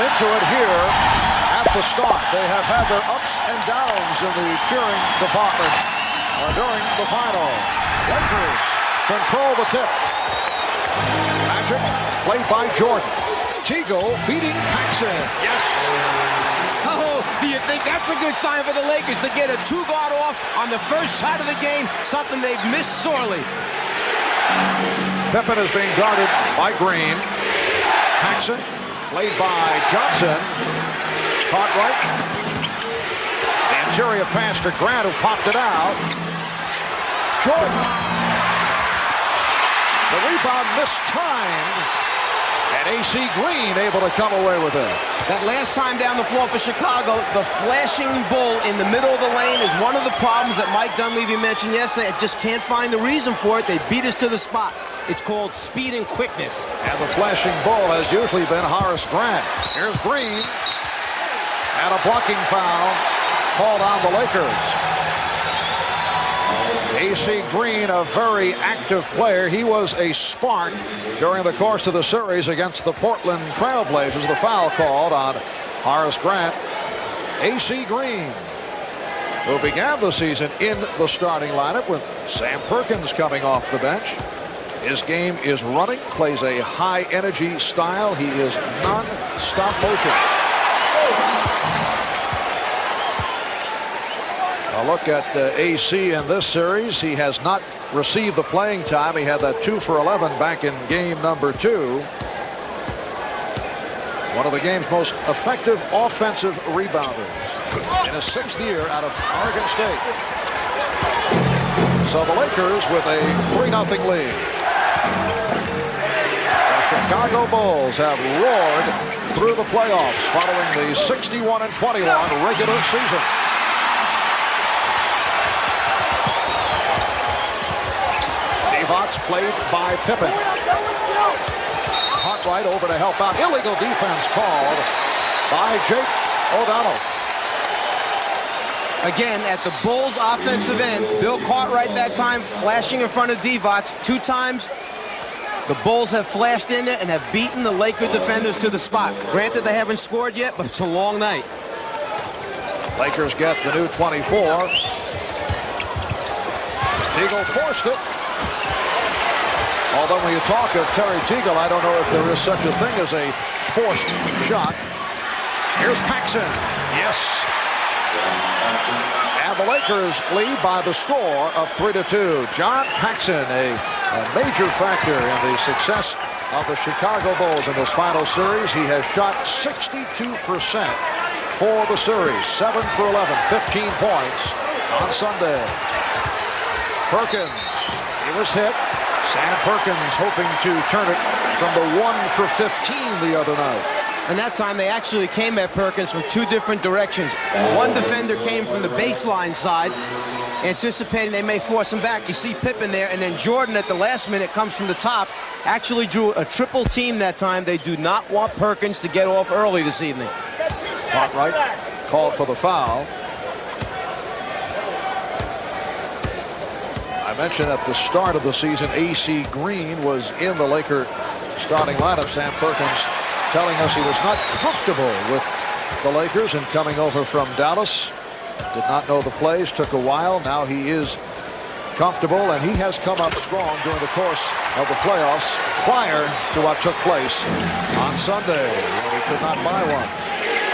into it here at the start. They have had their ups and downs in the cheering department during the final. Lakers control the tip. Magic played by Jordan. Jogo beating Paxson. Yes. Oh, do you think that's a good sign for the Lakers to get a two-guard off on the first shot of the game? Something they've missed sorely. Pippen is being guarded by Green. Paxson played by Johnson. Cartwright. The interior pass to Grant, who popped it out. Jordan. The rebound mistimed. And A.C. Green able to come away with it. That last time down the floor for Chicago, the flashing bull in the middle of the lane is one of the problems that Mike Dunleavy mentioned yesterday. I just can't find the reason for it. They beat us to the spot. It's called speed and quickness. And the flashing bull has usually been Horace Grant. Here's Green. And a blocking foul called on the Lakers. A.C. Green, a very active player. He was a spark during the course of the series against the Portland Trail Blazers. The foul called on Horace Grant. A.C. Green, who began the season in the starting lineup with Sam Perkins coming off the bench. His game is running, plays a high-energy style. He is non-stop motion. A look at AC in this series. He has not received the playing time. He had that 2 for 11 back in game number 2. One of the game's most effective offensive rebounders in his 6th year out of Oregon State. So the Lakers with a 3-0 lead. The Chicago Bulls have roared through the playoffs following the 61-21 regular season. Played by Pippen. Cartwright over to help out. Illegal defense called by Jake O'Donnell. Again, at the Bulls offensive end, Bill Cartwright that time flashing in front of Divac 2 times. The Bulls have flashed in there and have beaten the Laker defenders to the spot. Granted, they haven't scored yet, but it's a long night. Lakers get the new 24. Teagle forced it. Although when you talk of Terry Teagle, I don't know if there is such a thing as a forced shot. Here's Paxson. Yes. And the Lakers lead by the score of 3-2. John Paxson, a major factor in the success of the Chicago Bulls in this final series. He has shot 62% for the series. 7 for 11, 15 points on Sunday. Perkins, he was hit. Sam Perkins hoping to turn it from the 1 for 15 the other night. And that time they actually came at Perkins from 2 different directions. One defender came from the baseline side, anticipating they may force him back. You see Pippen there, and then Jordan at the last minute comes from the top. Actually drew a triple team that time. They do not want Perkins to get off early this evening. Cartwright called for the foul. I mentioned at the start of the season, A.C. Green was in the Laker starting lineup. Sam Perkins telling us he was not comfortable with the Lakers and coming over from Dallas. Did not know the plays, took a while. Now he is comfortable, and he has come up strong during the course of the playoffs prior to what took place on Sunday, when he could not buy one.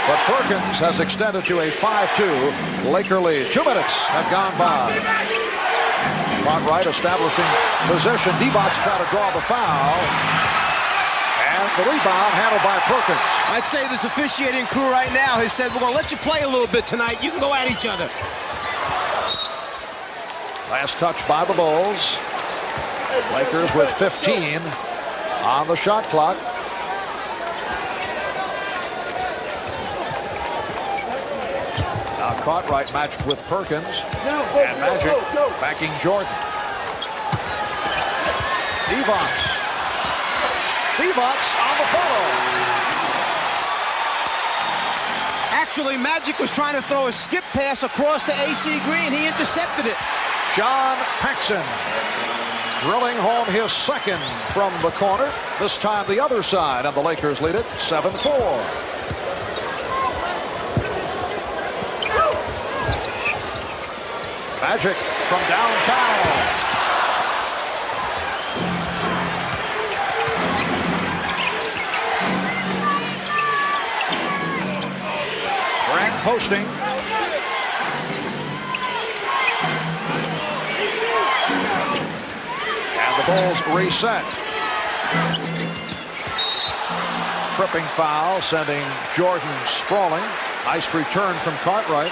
But Perkins has extended to a 5-2 Laker lead. 2 minutes have gone by. Cartwright establishing possession. Divac's trying to draw the foul. And the rebound handled by Perkins. I'd say this officiating crew right now has said, we're going to let you play a little bit tonight. You can go at each other. Last touch by the Bulls. Lakers with 15 on the shot clock. Now Cartwright matched with Perkins. And Magic backing Jordan. Divac on the follow. Actually, Magic was trying to throw a skip pass across to A.C. Green. He intercepted it. John Paxson drilling home his 2nd from the corner. This time the other side, and the Lakers lead it 7-4. Magic from downtown. Grant posting. And the Bulls reset. Tripping foul, sending Jordan sprawling. Nice return from Cartwright.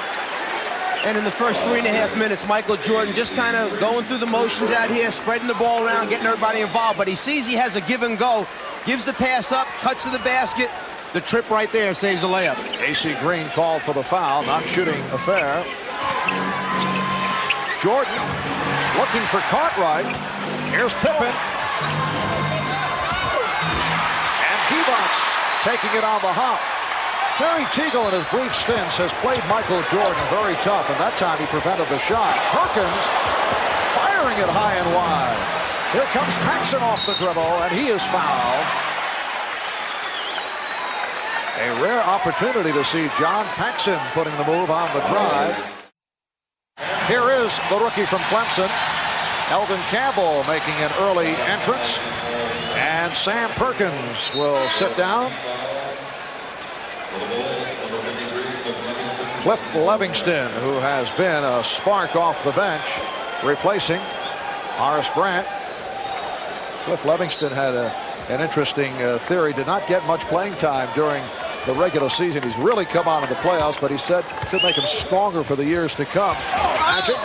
And in the first 3.5 minutes, Michael Jordan just kind of going through the motions out here, spreading the ball around, getting everybody involved. But he sees he has a give and go, gives the pass up, cuts to the basket. The trip right there saves a layup. AC Green called for the foul, non-shooting affair. Jordan looking for Cartwright. Here's Pippen. And Divac taking it on the hop. Terry Teagle in his brief stints has played Michael Jordan very tough, and that time he prevented the shot. Perkins firing it high and wide. Here comes Paxson off the dribble, and he is fouled. A rare opportunity to see John Paxson putting the move on the drive. Here is the rookie from Clemson, Eldon Campbell, making an early entrance. And Sam Perkins will sit down. Cliff Livingston, who has been a spark off the bench, replacing Horace Grant. Cliff Livingston had an interesting theory. Did not get much playing time during the regular season. He's really come on in the playoffs, but he said it should make him stronger for the years to come. Magic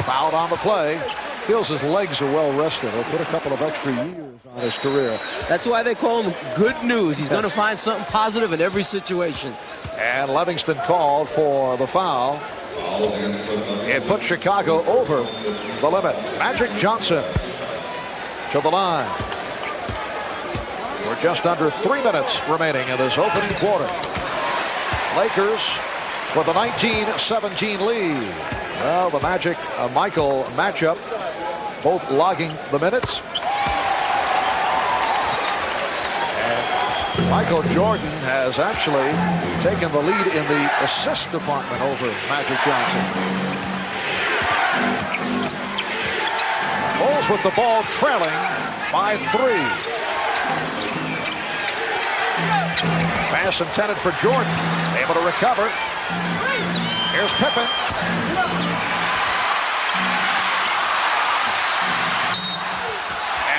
fouled on the play. Feels his legs are well rested. He'll put a couple of extra years on his career. That's why they call him good news. He's going to find something positive in every situation. And Livingston called for the foul. It put Chicago over the limit. Magic Johnson to the line. We're just under 3 minutes remaining in this opening quarter. Lakers with the 19-17 lead. Well, the Magic Michael matchup, both logging the minutes. And Michael Jordan has actually taken the lead in the assist department over Magic Johnson. Bulls with the ball trailing by 3. Pass intended for Jordan. Able to recover. Here's Pippen.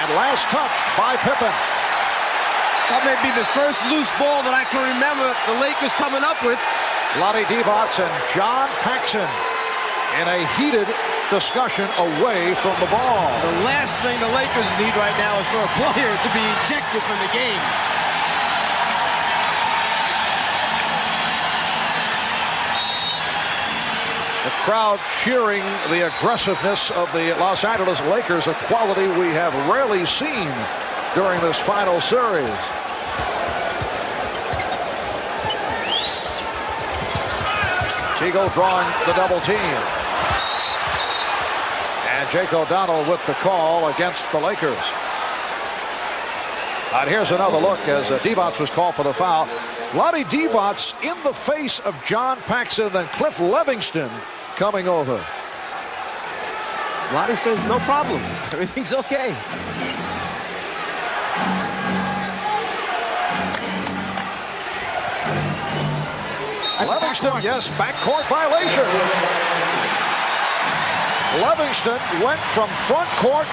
And last touch by Pippen. That may be the first loose ball that I can remember the Lakers coming up with. Lonnie Divac and John Paxson in a heated discussion away from the ball. The last thing the Lakers need right now is for a player to be ejected from the game. The crowd cheering the aggressiveness of the Los Angeles Lakers, a quality we have rarely seen during this final series. Teagle drawing the double team. And Jake O'Donnell with the call against the Lakers. And here's another look as Divac was called for the foul. Lonnie Divac in the face of John Paxson, then Cliff Livingston coming over. Lonnie says no problem. Everything's okay. Livingston, yes, backcourt violation. Livingston went from front court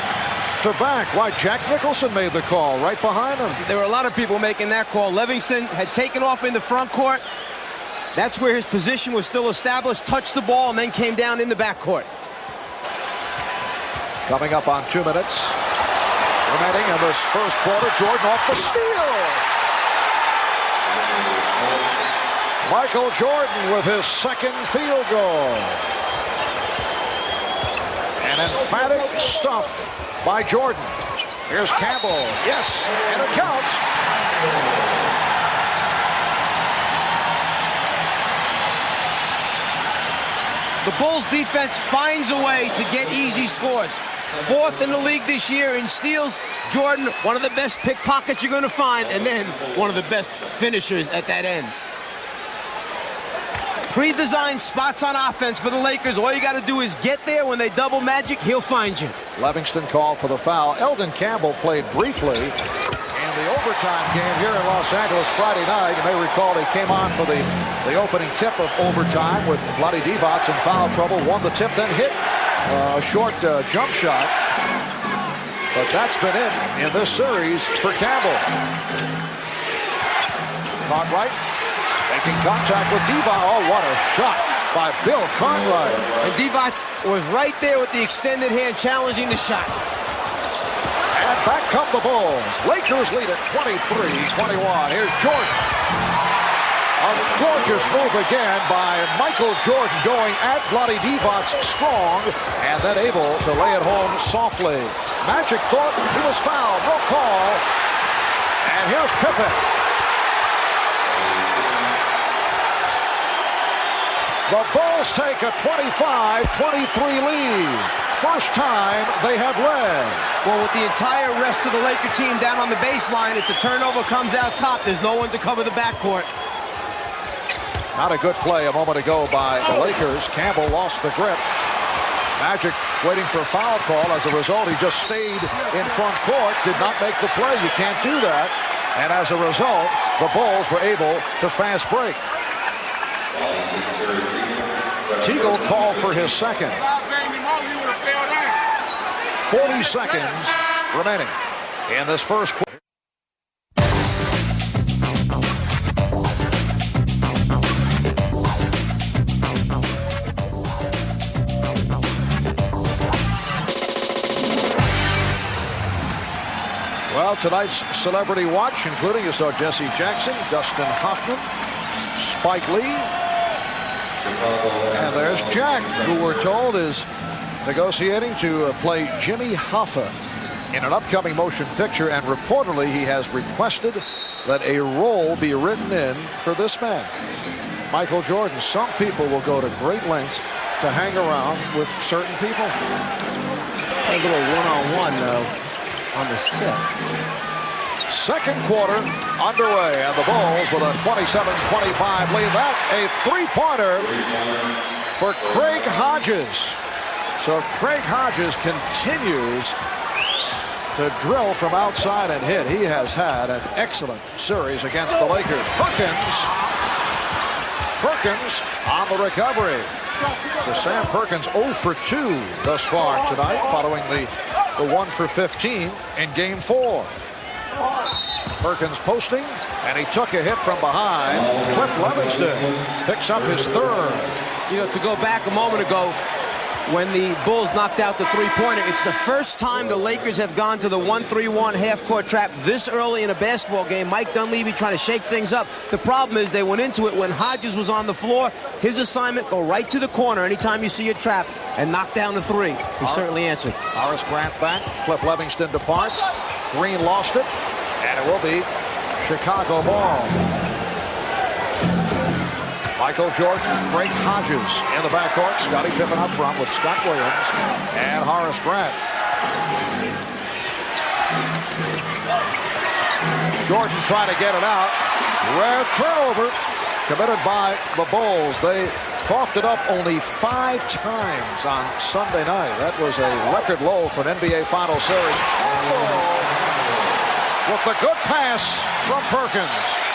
to back. Why, Jack Nicholson made the call right behind him. There were a lot of people making that call. Livingston had taken off in the front court. That's where his position was still established, touched the ball, and then came down in the backcourt. Coming up on 2 minutes remaining in this first quarter. Jordan off the steal. Michael Jordan with his second field goal. An emphatic stuff by Jordan. Here's Campbell. Yes, and it counts. The Bulls defense finds a way to get easy scores. 4th in the league this year in steals. Jordan, one of the best pickpockets you're going to find, and then one of the best finishers at that end. pre-designed spots on offense for the Lakers. All you got to do is get there. When they double Magic, he'll find you. Livingston called for the foul. Eldon Campbell played briefly in the overtime game here in Los Angeles Friday night. You may recall he came on for the opening tip of overtime with Vlade Divac in foul trouble. Won the tip, then hit a short jump shot. But that's been it in this series for Campbell. Cartwright making contact with Divac. Oh, what a shot by Bill Cartwright. And Divac was right there with the extended hand challenging the shot. And back come the Bulls. Lakers lead at 23-21. Here's Jordan. A gorgeous move again by Michael Jordan, going at Vlade Divac strong and then able to lay it home softly. Magic thought he was fouled. No call. And here's Pippen. The Bulls take a 25-23 lead. First time they have led. Well, with the entire rest of the Laker team down on the baseline, if the turnover comes out top, there's no one to cover the backcourt. Not a good play a moment ago by the Lakers. Campbell lost the grip. Magic waiting for a foul call. As a result, he just stayed in front court, did not make the play. You can't do that. And as a result, the Bulls were able to fast break. Teagle called for his second. 40 seconds remaining in this first quarter. Well, tonight's Celebrity Watch, including, you saw Jesse Jackson, Dustin Hoffman, Spike Lee, and there's Jack, who we're told is negotiating to play Jimmy Hoffa in an upcoming motion picture, and reportedly he has requested that a role be written in for this man, Michael Jordan. Some people will go to great lengths to hang around with certain people. A little one-on-one on the set. Second quarter underway, and the Bulls with a 27-25 lead. That a three-pointer for Craig Hodges. So Craig Hodges continues to drill from outside and hit. He has had an excellent series against the Lakers. Perkins on the recovery. So Sam Perkins 0 for 2 thus far tonight, following the 1 for 15 in Game 4. Perkins posting, and he took a hit from behind. Cliff Livingston picks up his third. You know, to go back a moment ago, when the Bulls knocked out the three-pointer, it's the first time the Lakers have gone to the 1-3-1 half-court trap this early in a basketball game. Mike Dunleavy trying to shake things up. The problem is they went into it when Hodges was on the floor. His assignment, go right to the corner anytime you see a trap and knock down the three. He certainly answered. Horace Grant back. Cliff Livingston departs. Green lost it, and it will be Chicago ball. Michael Jordan, Craig Hodges in the backcourt. Scottie Pippen up front with Scott Williams and Horace Grant. Jordan trying to get it out. Rare turnover committed by the Bulls. They coughed it up only 5 times on Sunday night. That was a record low for an NBA Finals series. With the good pass from Perkins.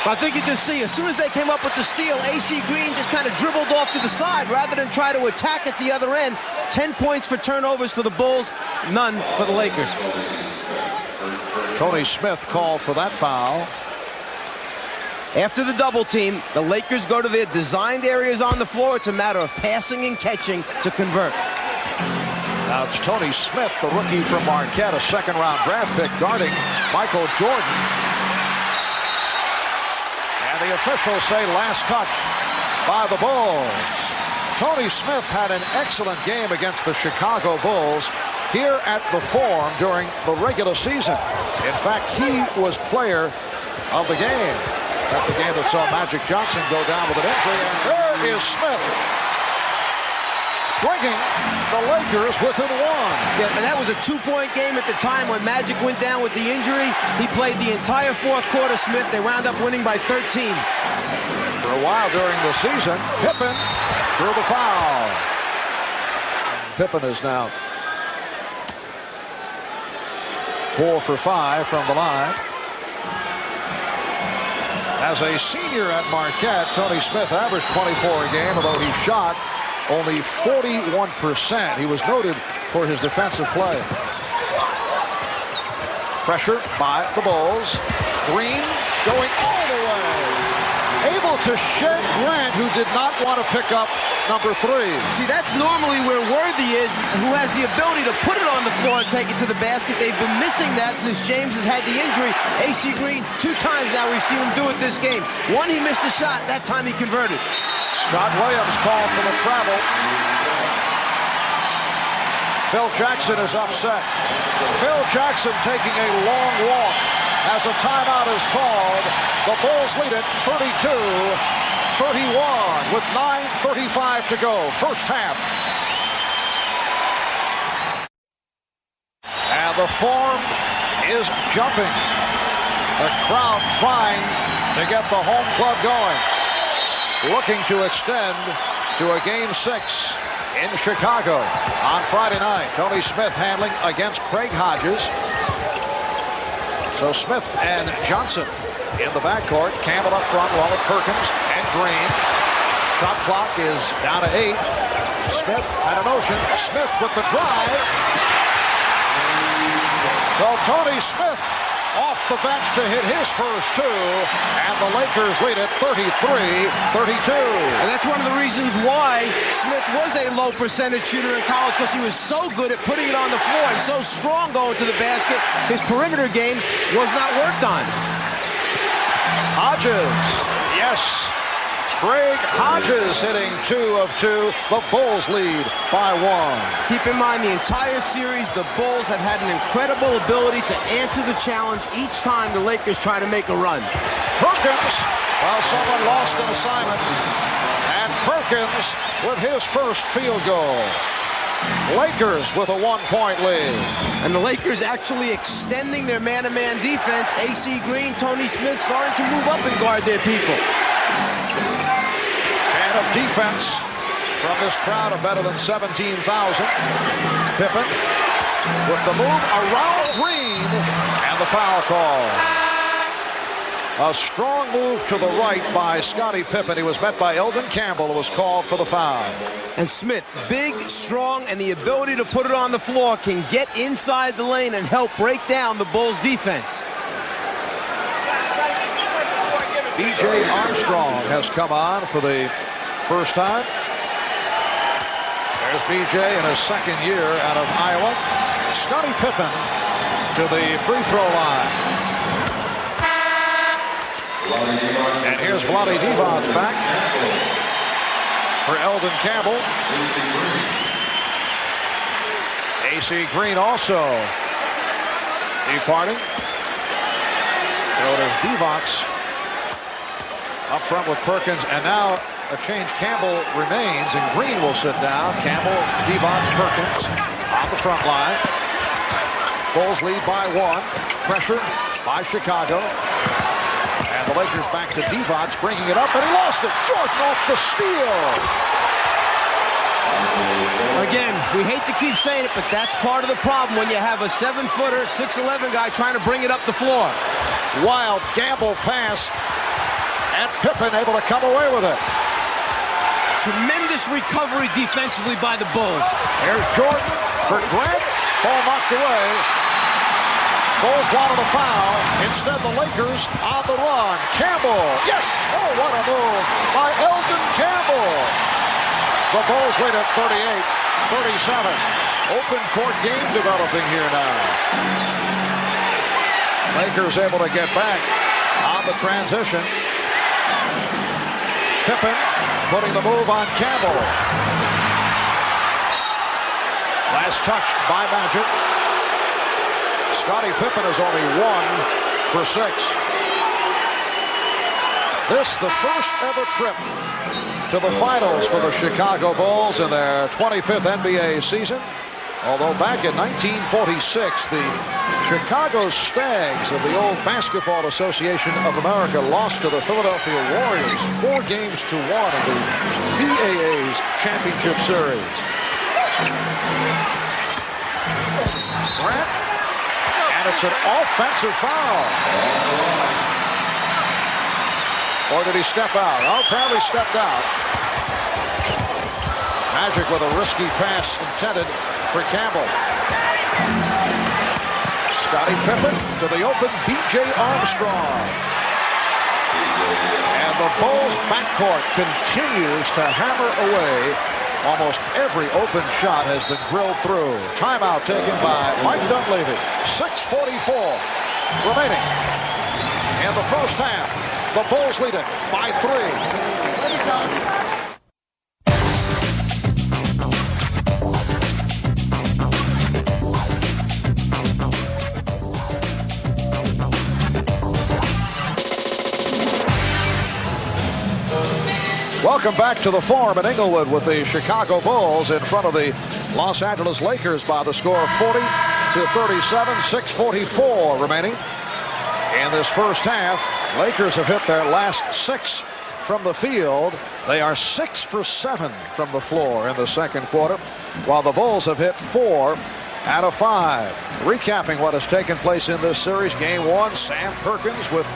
I think you can see, as soon as they came up with the steal, AC Green just kind of dribbled off to the side rather than try to attack at the other end. 10 points for turnovers for the Bulls, none for the Lakers. Tony Smith called for that foul. After the double team, the Lakers go to their designed areas on the floor. It's a matter of passing and catching to convert. Now it's Tony Smith, the rookie from Marquette, a second-round draft pick, guarding Michael Jordan. And the officials say last touch by the Bulls. Tony Smith had an excellent game against the Chicago Bulls here at the Forum during the regular season. In fact, he was player of the game. At the game that saw Magic Johnson go down with an injury. And there is Smith, bringing the Lakers within 1. Yeah, and that was a 2-point game at the time when Magic went down with the injury. He played the entire fourth quarter, Smith. They wound up winning by 13. For a while during the season. Pippen drew the foul. Pippen is now 4 for 5 from the line. As a senior at Marquette, Tony Smith averaged 24 a game, although he shot only 41%. He was noted for his defensive play. Pressure by the Bulls. Green going all the way. Able to shed Grant, who did not want to pick up number 3. See, that's normally where Worthy is, who has the ability to put it on the floor and take it to the basket. They've been missing that since James has had the injury. AC Green, 2 times now we've seen him do it this game. One, he missed a shot. That time he converted. Scott Williams called for the travel. Phil Jackson is upset. Phil Jackson taking a long walk as a timeout is called. The Bulls lead it 32-31 with 9:35 to go. First half. And the form is jumping. The crowd trying to get the home club going. Looking to extend to a Game 6 in Chicago on Friday night. Tony Smith handling against Craig Hodges. So Smith and Johnson in the backcourt. Campbell up front along with Perkins and Green. Shot clock is down to 8. Smith had a motion. Smith with the drive. Well, Tony Smith off the bench to hit his first 2, and the Lakers lead it 33-32. And that's one of the reasons why Smith was a low percentage shooter in college, because he was so good at putting it on the floor and so strong going to the basket. His perimeter game was not worked on. Hodges, yes. Craig Hodges hitting 2 of 2. The Bulls lead by 1. Keep in mind, the entire series, the Bulls have had an incredible ability to answer the challenge each time the Lakers try to make a run. Perkins, well, someone lost an assignment. And Perkins with his first field goal. Lakers with a 1-point lead. And the Lakers actually extending their man-to-man defense. AC Green, Tony Smith starting to move up and guard their people. Of defense from this crowd of better than 17,000. Pippen with the move around Green and the foul call. A strong move to the right by Scottie Pippen. He was met by Eldon Campbell, who was called for the foul. And Smith, big, strong, and the ability to put it on the floor, can get inside the lane and help break down the Bulls' defense. B.J. Armstrong has come on for the first time. There's B.J. in his second year out of Iowa. Scottie Pippen to the free throw line. And here's Vlade Divac back for Eldon Campbell. AC Green also departing. So there's Divac up front with Perkins, and now a change. Campbell remains, and Green will sit down. Campbell, Divac, Perkins on the front line. Bulls lead by 1. Pressure by Chicago. And the Lakers back to Divac, bringing it up, and he lost it. Jordan off the steal. Again, we hate to keep saying it, but that's part of the problem when you have a 7-footer, 6'11" guy trying to bring it up the floor. Wild gamble pass, and Pippen able to come away with it. Tremendous recovery defensively by the Bulls. Here's Jordan for Grant. Ball knocked away. Bulls wanted a foul. Instead, the Lakers on the run. Campbell. Yes! Oh, what a move by Eldon Campbell. The Bulls lead at 38-37. Open court game developing here now. Lakers able to get back on the transition. Pippen putting the move on Campbell. Last touch by Magic. Scottie Pippen is only 1 for 6. This the first ever trip to the finals for the Chicago Bulls in their 25th NBA season. Although back in 1946, the Chicago Stags of the old Basketball Association of America lost to the Philadelphia Warriors 4 games to 1 in the BAA's championship series. Grant, and it's an offensive foul. Or did he step out? Oh, apparently stepped out. Magic with a risky pass intended for Campbell. Scottie Pippen to the open B.J. Armstrong. And the Bulls backcourt continues to hammer away. Almost every open shot has been drilled through. Timeout taken by Mike Dunleavy. 6:44 remaining in the first half. The Bulls lead it by 3. Welcome back to the Forum in Inglewood with the Chicago Bulls in front of the Los Angeles Lakers by the score of 40-37, 6:44 remaining. In this first half, Lakers have hit their last 6 from the field. They are 6 for 7 from the floor in the second quarter, while the Bulls have hit 4 out of 5. Recapping what has taken place in this series, Game 1, Sam Perkins with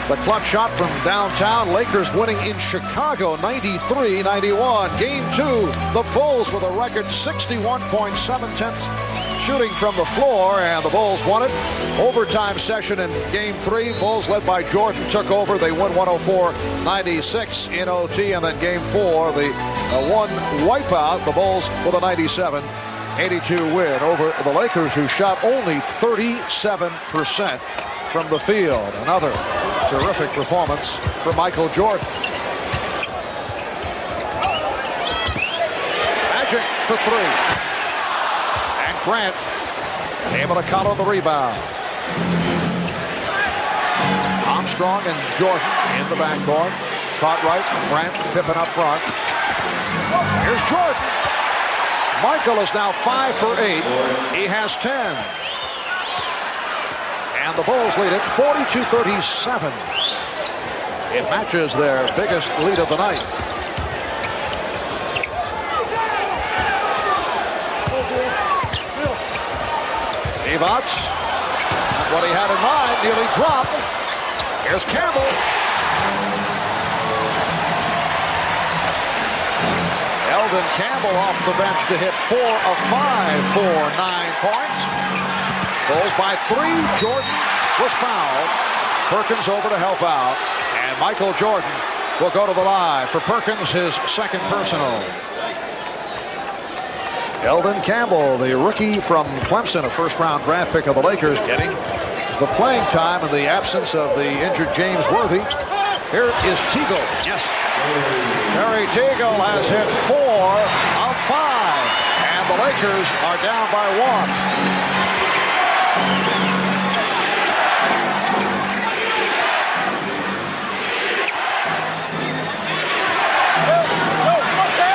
the clutch shot from downtown. Lakers winning in Chicago 93-91. Game 2, the Bulls with a record 61.7 shooting from the floor, and the Bulls won it. Overtime session in Game 3. Bulls led by Jordan took over. They win 104-96 in OT, and then Game 4, the one wipeout. The Bulls with a 97-82 win over the Lakers, who shot only 37% from the field. Another terrific performance from Michael Jordan. Magic for 3. And Grant able to counter the rebound. Armstrong and Jordan in the backcourt. Caught right. Grant, Pippen up front. Here's Jordan. Michael is now 5 for 8. He has 10. And the Bulls lead it 42-37. It matches their biggest lead of the night. Divac, what he had in mind, nearly dropped. Here's Campbell. Eldon Campbell off the bench to hit 4 of 5 for 9 points. Bulls by 3. Jordan was fouled. Perkins over to help out. And Michael Jordan will go to the line for Perkins, his second personal. Eldon Campbell, the rookie from Clemson, a first-round draft pick of the Lakers, getting the playing time in the absence of the injured James Worthy. Here is Teagle. Yes. Terry Teagle has hit 4 of 5. And the Lakers are down by 1.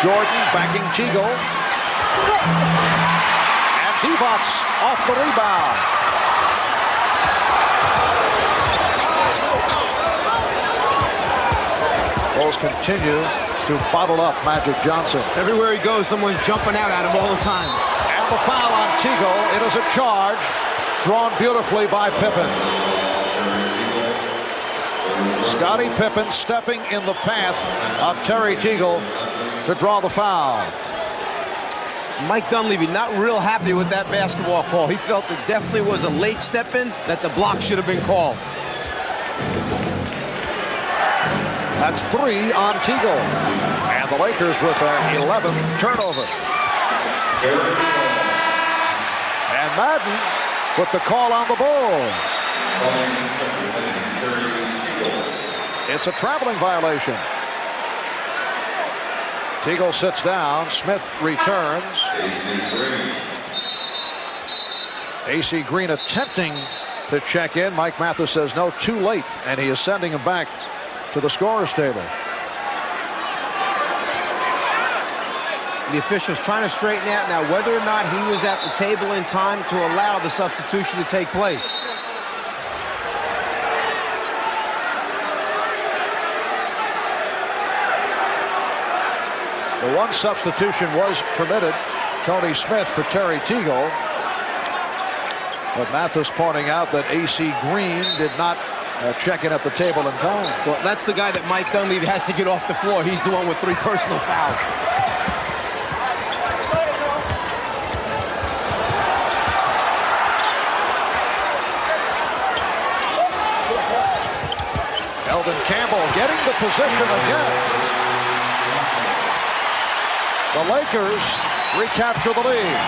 Jordan backing Teagle. And Divac off the rebound. Bulls continue to bottle up Magic Johnson. Everywhere he goes, someone's jumping out at him all the time. And the foul on Teagle. It is a charge drawn beautifully by Pippen. Scottie Pippen stepping in the path of Terry Teagle to draw the foul. Mike Dunleavy not real happy with that basketball call. He felt it definitely was a late step in, that the block should have been called. That's 3 on Teagle. And the Lakers with their 11th turnover. And Madden with the call on the Bulls. It's a traveling violation. Teagle sits down. Smith returns. AC Green attempting to check in. Mike Mathis says no, too late, and he is sending him back to the scorer's table. The officials trying to straighten out now whether or not he was at the table in time to allow the substitution to take place. The one substitution was permitted, Tony Smith for Terry Teagle. But Mathis pointing out that A.C. Green did not check in at the table in time. Well, that's the guy that Mike Dunleavy has to get off the floor. He's the one with 3 personal fouls. Eldon Campbell getting the position again. The Lakers recapture the lead.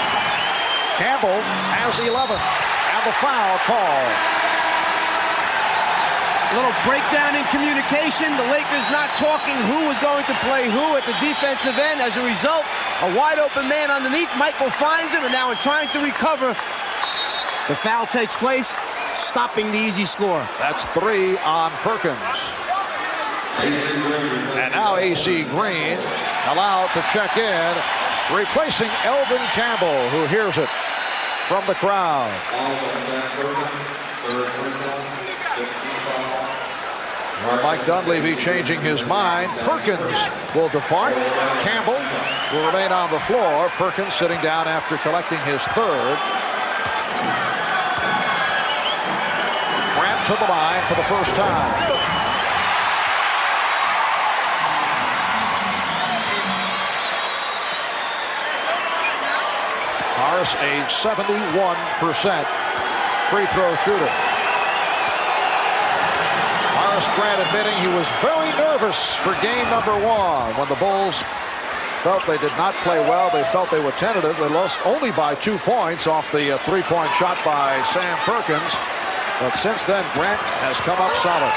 Campbell has 11, and the foul call. A little breakdown in communication. The Lakers not talking who was going to play who at the defensive end. As a result, a wide open man underneath. Michael finds him, and now in trying to recover, the foul takes place, stopping the easy score. That's 3 on Perkins. And now A.C. Green allowed to check in, replacing Eldon Campbell, who hears it from the crowd. Well, Mike Dunleavy changing his mind. Perkins will depart. Campbell will remain on the floor. Perkins sitting down after collecting his 3rd. Grant to the line for the first time. Horace, a 71% free throw shooter. Horace Grant admitting he was very nervous for game number 1 when the Bulls felt they did not play well. They felt they were tentative. They lost only by 2 points off the 3-point shot by Sam Perkins. But since then, Grant has come up solid.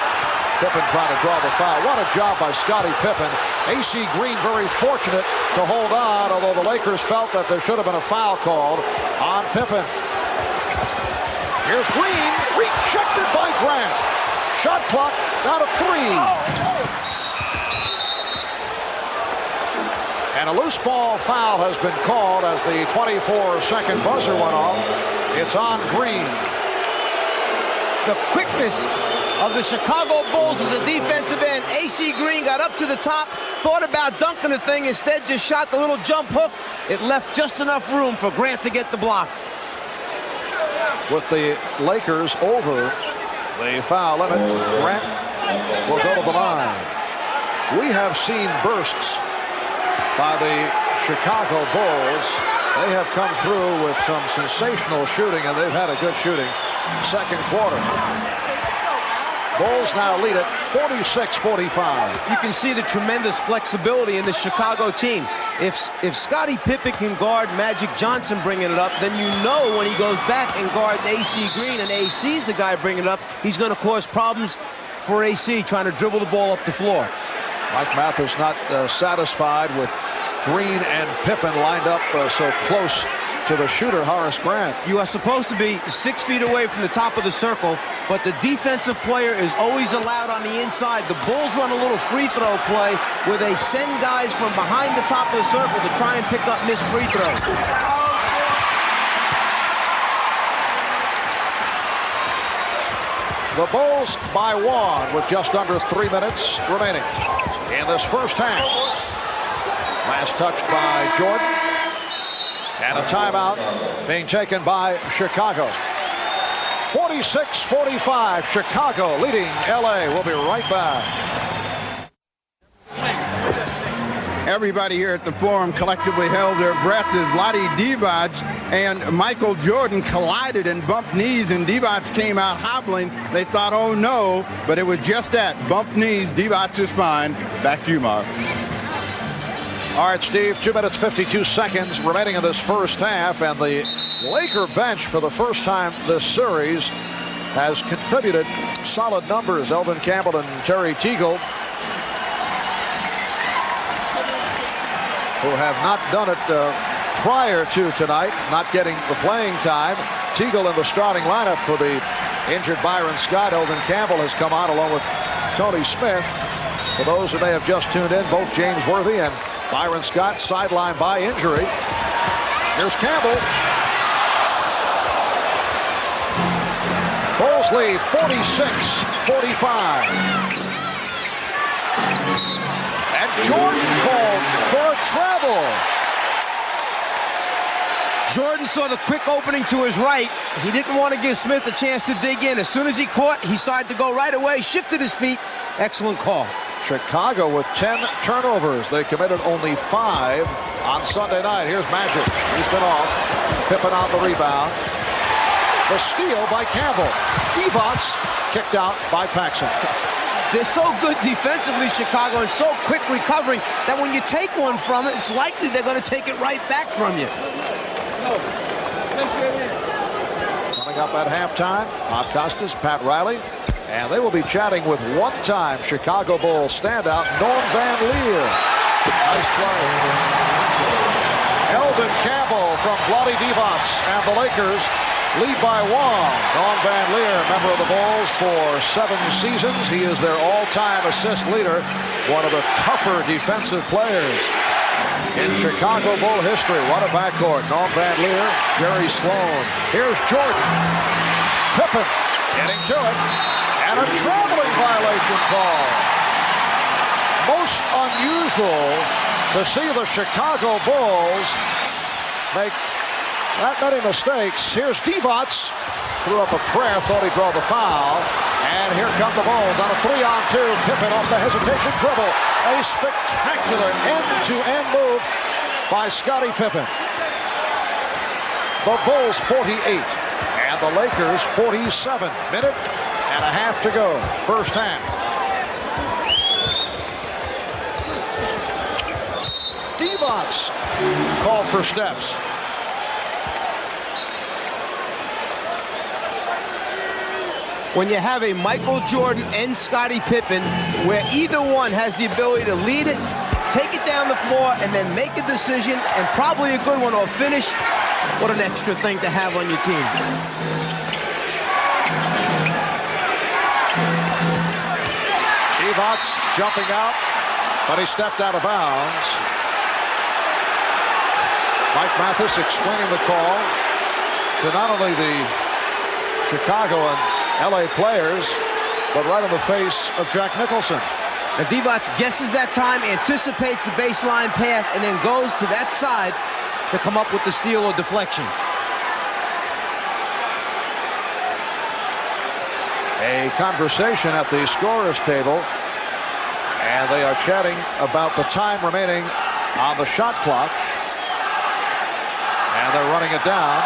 Pippen trying to draw the foul. What a job by Scottie Pippen. A.C. Green very fortunate to hold on, although the Lakers felt that there should have been a foul called on Pippen. Here's Green, rejected by Grant. Shot clock down to 3. And a loose ball foul has been called as the 24-second buzzer went off. It's on Green. The quickness of the Chicago Bulls with the defensive end. A.C. Green got up to the top, thought about dunking the thing, instead just shot the little jump hook. It left just enough room for Grant to get the block. With the Lakers over the foul limit, Grant will go to the line. We have seen bursts by the Chicago Bulls. They have come through with some sensational shooting, and they've had a good shooting second quarter. Bulls now lead it 46-45. You can see the tremendous flexibility in the Chicago team. If Scottie Pippen can guard Magic Johnson bringing it up, then you know when he goes back and guards A.C. Green, and A.C.'s the guy bringing it up, he's going to cause problems for A.C. trying to dribble the ball up the floor. Mike Mathis not satisfied with Green and Pippen lined up so close to the shooter, Horace Grant. You are supposed to be 6 feet away from the top of the circle, but the defensive player is always allowed on the inside. The Bulls run a little free throw play where they send guys from behind the top of the circle to try and pick up missed free throws. The Bulls by 1 with just under 3 minutes remaining in this first half. Last touch by Jordan. And a timeout being taken by Chicago. 46-45, Chicago leading L.A. We'll be right back. Everybody here at the Forum collectively held their breath as Vlade Divac and Michael Jordan collided and bumped knees, and Divac came out hobbling. They thought, oh no, but it was just that. Bumped knees, Divac is fine. Back to you, Mark. All right, Steve, 2 minutes, 52 seconds remaining in this first half, and the Laker bench for the first time this series has contributed solid numbers. Eldon Campbell and Terry Teagle, who have not done it prior to tonight, not getting the playing time. Teagle in the starting lineup for the injured Byron Scott. Eldon Campbell has come on along with Tony Smith. For those who may have just tuned in, both James Worthy and Byron Scott sidelined by injury. Here's Campbell. Bulls lead 46-45. And Jordan called for a travel. Jordan saw the quick opening to his right. He didn't want to give Smith a chance to dig in. As soon as he caught, he started to go right away, shifted his feet. Excellent call. Chicago with 10 turnovers. They committed only 5 on Sunday night. Here's Magic. He's been off. Pippen on the rebound. The steal by Campbell. Divac kicked out by Paxson. They're so good defensively, Chicago, and so quick recovering that when you take one from it, it's likely they're going to take it right back from you. Coming up at halftime, Bob Costas, Pat Riley, and they will be chatting with one-time Chicago Bulls standout Norm Van Leer. Nice play. Eldon Campbell from Vlade Divac, and the Lakers lead by 1. Norm Van Leer, member of the Bulls for 7 seasons. He is their all-time assist leader, one of the tougher defensive players in Chicago Bull history. What a backcourt. Norm Van Leer, Jerry Sloan. Here's Jordan. Pippen getting to it. And a traveling violation call. Most unusual to see the Chicago Bulls make that many mistakes. Here's Divac. Threw up a prayer, thought he'd draw the foul. And here come the Bulls on a 3-on-2. Pippen off the hesitation dribble. A spectacular end-to-end move by Scottie Pippen. The Bulls 48 and the Lakers 47. Minute and a half to go. First half. Divac called for steps. When you have a Michael Jordan and Scottie Pippen, where either one has the ability to lead it, take it down the floor, and then make a decision, and probably a good one or finish, what an extra thing to have on your team. Divac jumping out, but he stepped out of bounds. Mike Mathis explaining the call to not only the Chicago and LA players, but right in the face of Jack Nicholson. And Divac guesses that time, anticipates the baseline pass, and then goes to that side to come up with the steal or deflection. A conversation at the scorer's table, and they are chatting about the time remaining on the shot clock, and they're running it down.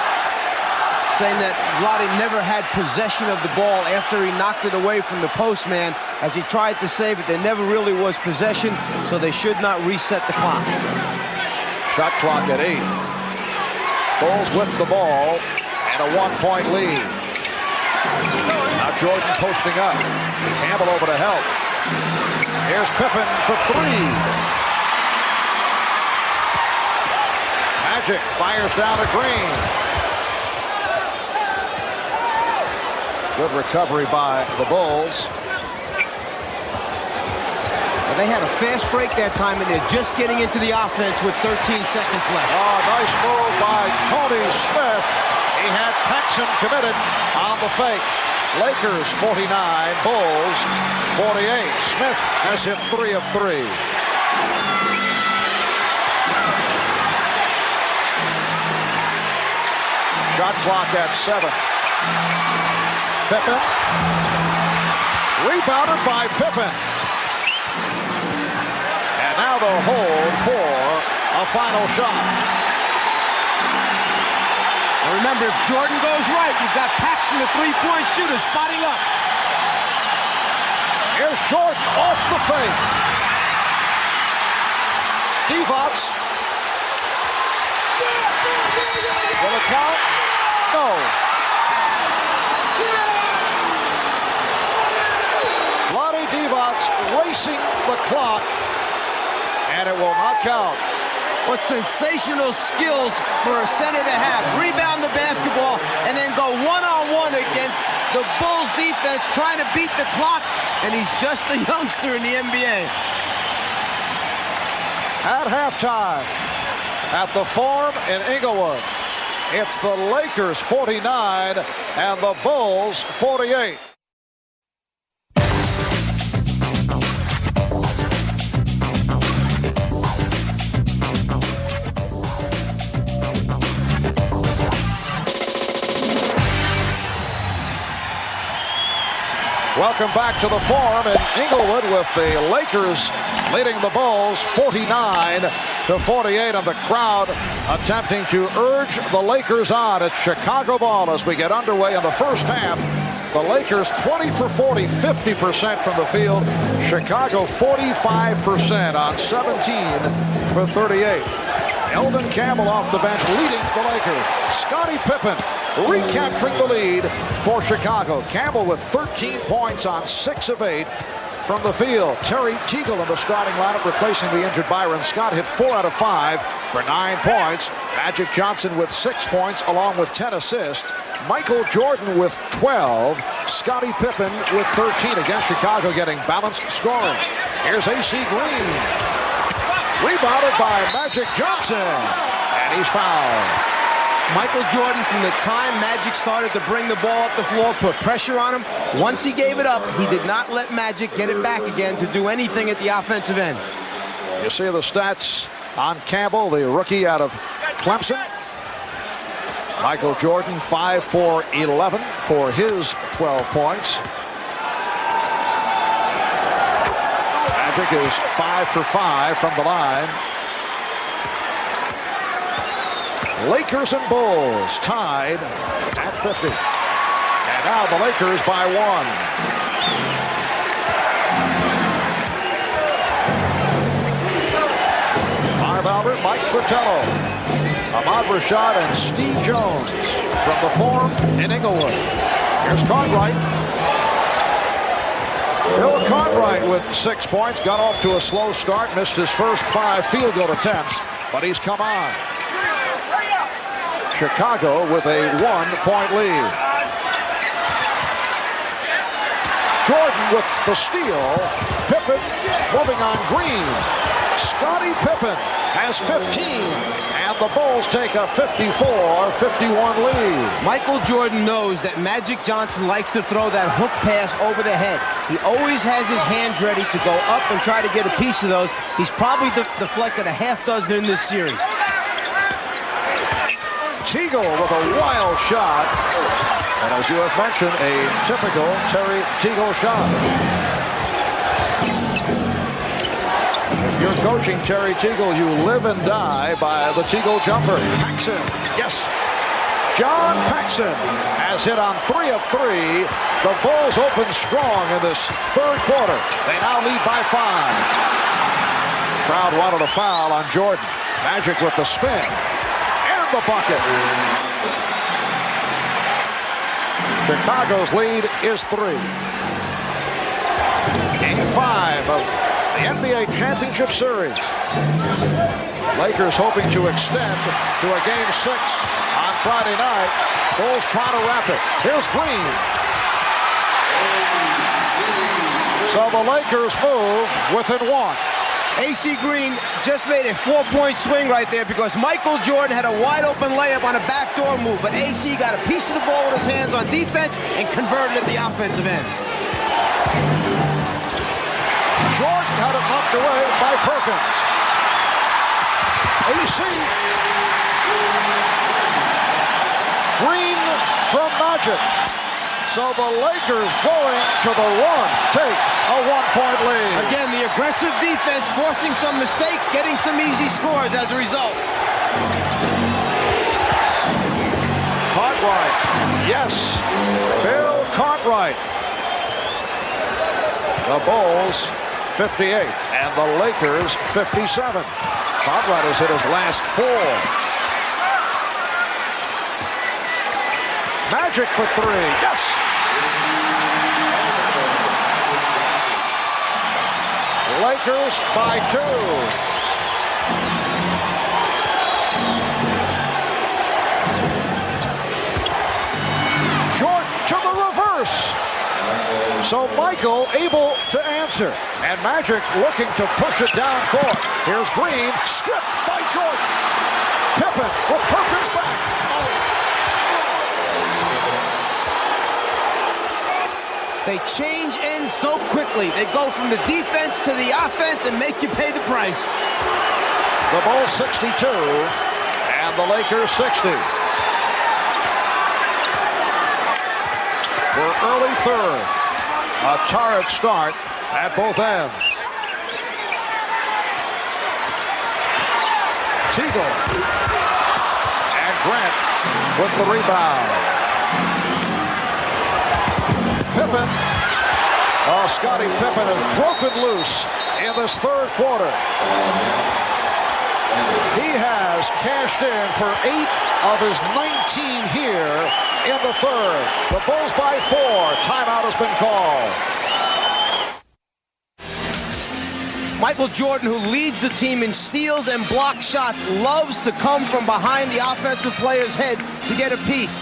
Saying that Vlade never had possession of the ball after he knocked it away from the postman. As he tried to save it, there never really was possession, so they should not reset the clock. Shot clock at 8. Bulls with the ball and a 1-point lead. Now Jordan posting up. Campbell over to help. Here's Pippen for 3. Magic fires down to Green. Good recovery by the Bulls. Well, they had a fast break that time, and they're just getting into the offense with 13 seconds left. Oh, nice move by Tony Smith. He had Paxson committed on the fake. Lakers 49, Bulls 48. Smith has hit 3 of 3. Shot clock at 7. Pippen. Rebounded by Pippen. And now they'll hold for a final shot. Well, remember, if Jordan goes right, you've got Paxson, the three-point shooter, spotting up. Here's Jordan off the fake. Divac. Will it count? No. Vlade Divac racing the clock, and it will not count. What sensational skills for a center to have. Rebound the basketball and then go one-on-one against the Bulls defense trying to beat the clock, and he's just a youngster in the NBA. At halftime at the Forum in Inglewood, it's the Lakers 49 and the Bulls 48. Welcome back to the Forum in Inglewood with the Lakers leading the Bulls 49-48, and the crowd attempting to urge the Lakers on. It's Chicago ball as we get underway in the first half. The Lakers 20 for 40, 50% from the field. Chicago 45% on 17 for 38. Eldon Campbell off the bench leading the Lakers. Scottie Pippen recapturing the lead for Chicago. Campbell with 13 points on 6 of 8 from the field. Terry Teagle in the starting lineup replacing the injured Byron Scott. Hit 4 out of 5 for 9 points. Magic Johnson with 6 points along with 10 assists. Michael Jordan with 12. Scottie Pippen with 13. Again, Chicago getting balanced scoring. Here's A.C. Green. Rebounded by Magic Johnson. And he's fouled. Michael Jordan, from the time Magic started to bring the ball up the floor, put pressure on him. Once he gave it up, he did not let Magic get it back again to do anything at the offensive end. You see the stats on Campbell, the rookie out of Clemson. Michael Jordan 5 for 11 for his 12 points. Magic is 5 for 5 from the line. Lakers and Bulls tied at 50. And now the Lakers by 1. Marv Albert, Mike Fratello, Ahmad Rashad, and Steve Jones from the Forum in Inglewood. Here's Cartwright. Bill Cartwright with 6 points. Got off to a slow start. Missed his first 5 field goal attempts, but he's come on. Chicago with a 1-point lead. Jordan with the steal. Pippen moving on Green. Scottie Pippen has 15, and the Bulls take a 54-51 lead. Michael Jordan knows that Magic Johnson likes to throw that hook pass over the head. He always has his hands ready to go up and try to get a piece of those. He's probably deflected a half dozen in this series. Teagle with a wild shot. And as you have mentioned, a typical Terry Teagle shot. If you're coaching Terry Teagle, you live and die by the Teagle jumper. Paxson, yes. John Paxson has hit on 3 of 3. The Bulls open strong in this third quarter. They now lead by 5. Crowd wanted a foul on Jordan. Magic with the spin. The bucket. Chicago's lead is 3. Game 5 of the NBA Championship Series. Lakers hoping to extend to a Game 6 on Friday night. Bulls trying to wrap it. Here's Green. So the Lakers move within 1. A.C. Green just made a 4-point swing right there because Michael Jordan had a wide-open layup on a backdoor move, but A.C. got a piece of the ball with his hands on defense and converted at the offensive end. Jordan had it knocked away by Perkins. A.C. Green from Magic. So the Lakers going to the run take a 1-point lead. Again, the aggressive defense forcing some mistakes, getting some easy scores as a result. Cartwright, yes, Bill Cartwright. The Bulls 58 and the Lakers 57. Cartwright has hit his last 4. Magic for 3, yes. Lakers by 2. Jordan to the reverse. So Michael Teagle able to answer. And Magic looking to push it down court. Here's Green, stripped by Jordan. Pippen with Perkins back. They change ends so quickly. They go from the defense to the offense and make you pay the price. The Bulls 62 and the Lakers 60. We're early third. A torrid start at both ends. Teagle and Grant with the rebound. Pippen. Oh, Scottie Pippen has broken loose in this third quarter. He has cashed in for 8 of his 19 here in the third. The Bulls by 4. Timeout has been called. Michael Jordan, who leads the team in steals and block shots, loves to come from behind the offensive player's head to get a piece.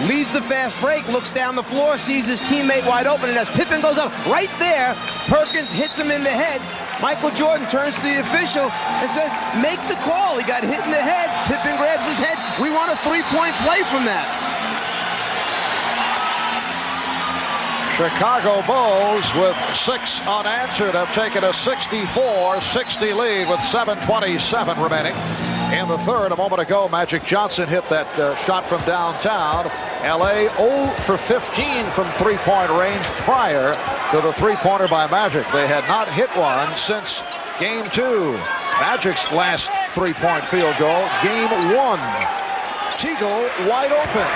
Leads the fast break, looks down the floor, sees his teammate wide open, and as Pippen goes up right there, Perkins hits him in the head. Michael Jordan turns to the official and says, make the call. He got hit in the head. Pippen grabs his head. We want a three-point play from that. Chicago Bulls with 6 unanswered have taken a 64-60 lead with 7:27 remaining. In the third, a moment ago, Magic Johnson hit that shot from downtown. L.A. 0 for 15 from three-point range prior to the three-pointer by Magic. They had not hit one since Game 2. Magic's last three-point field goal, Game 1. Teagle wide open.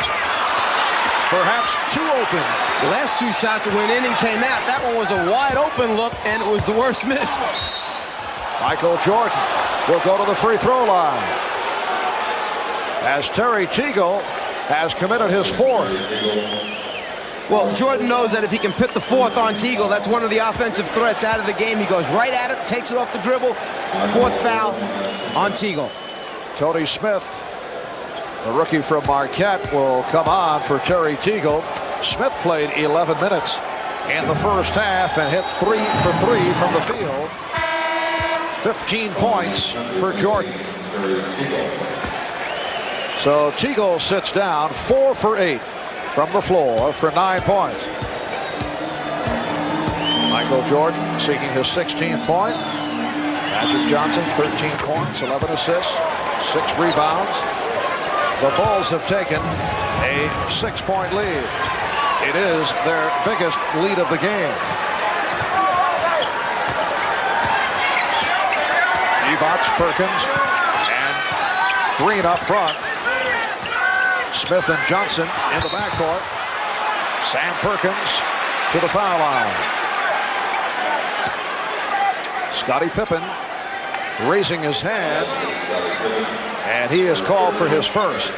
Perhaps too open. The last 2 shots went in and came out. That one was a wide open look, and it was the worst miss. Michael Jordan will go to the free throw line as Terry Teagle has committed his 4th. Well, Jordan knows that if he can put the 4th on Teagle, that's one of the offensive threats out of the game. He goes right at it, takes it off the dribble. 4th foul on Teagle. Tony Smith, the rookie from Marquette, will come on for Terry Teagle. Smith played 11 minutes in the first half and hit 3 for 3 from the field. 15 points for Jordan. So Teagle sits down 4 for 8 from the floor for 9 points. Michael Jordan seeking his 16th point. Magic Johnson 13 points, 11 assists, 6 rebounds. The Bulls have taken a 6-point lead. It is their biggest lead of the game. Evots, Perkins, and Green up front. Smith and Johnson in the backcourt. Sam Perkins to the foul line. Scottie Pippen raising his hand, and he is called for his first.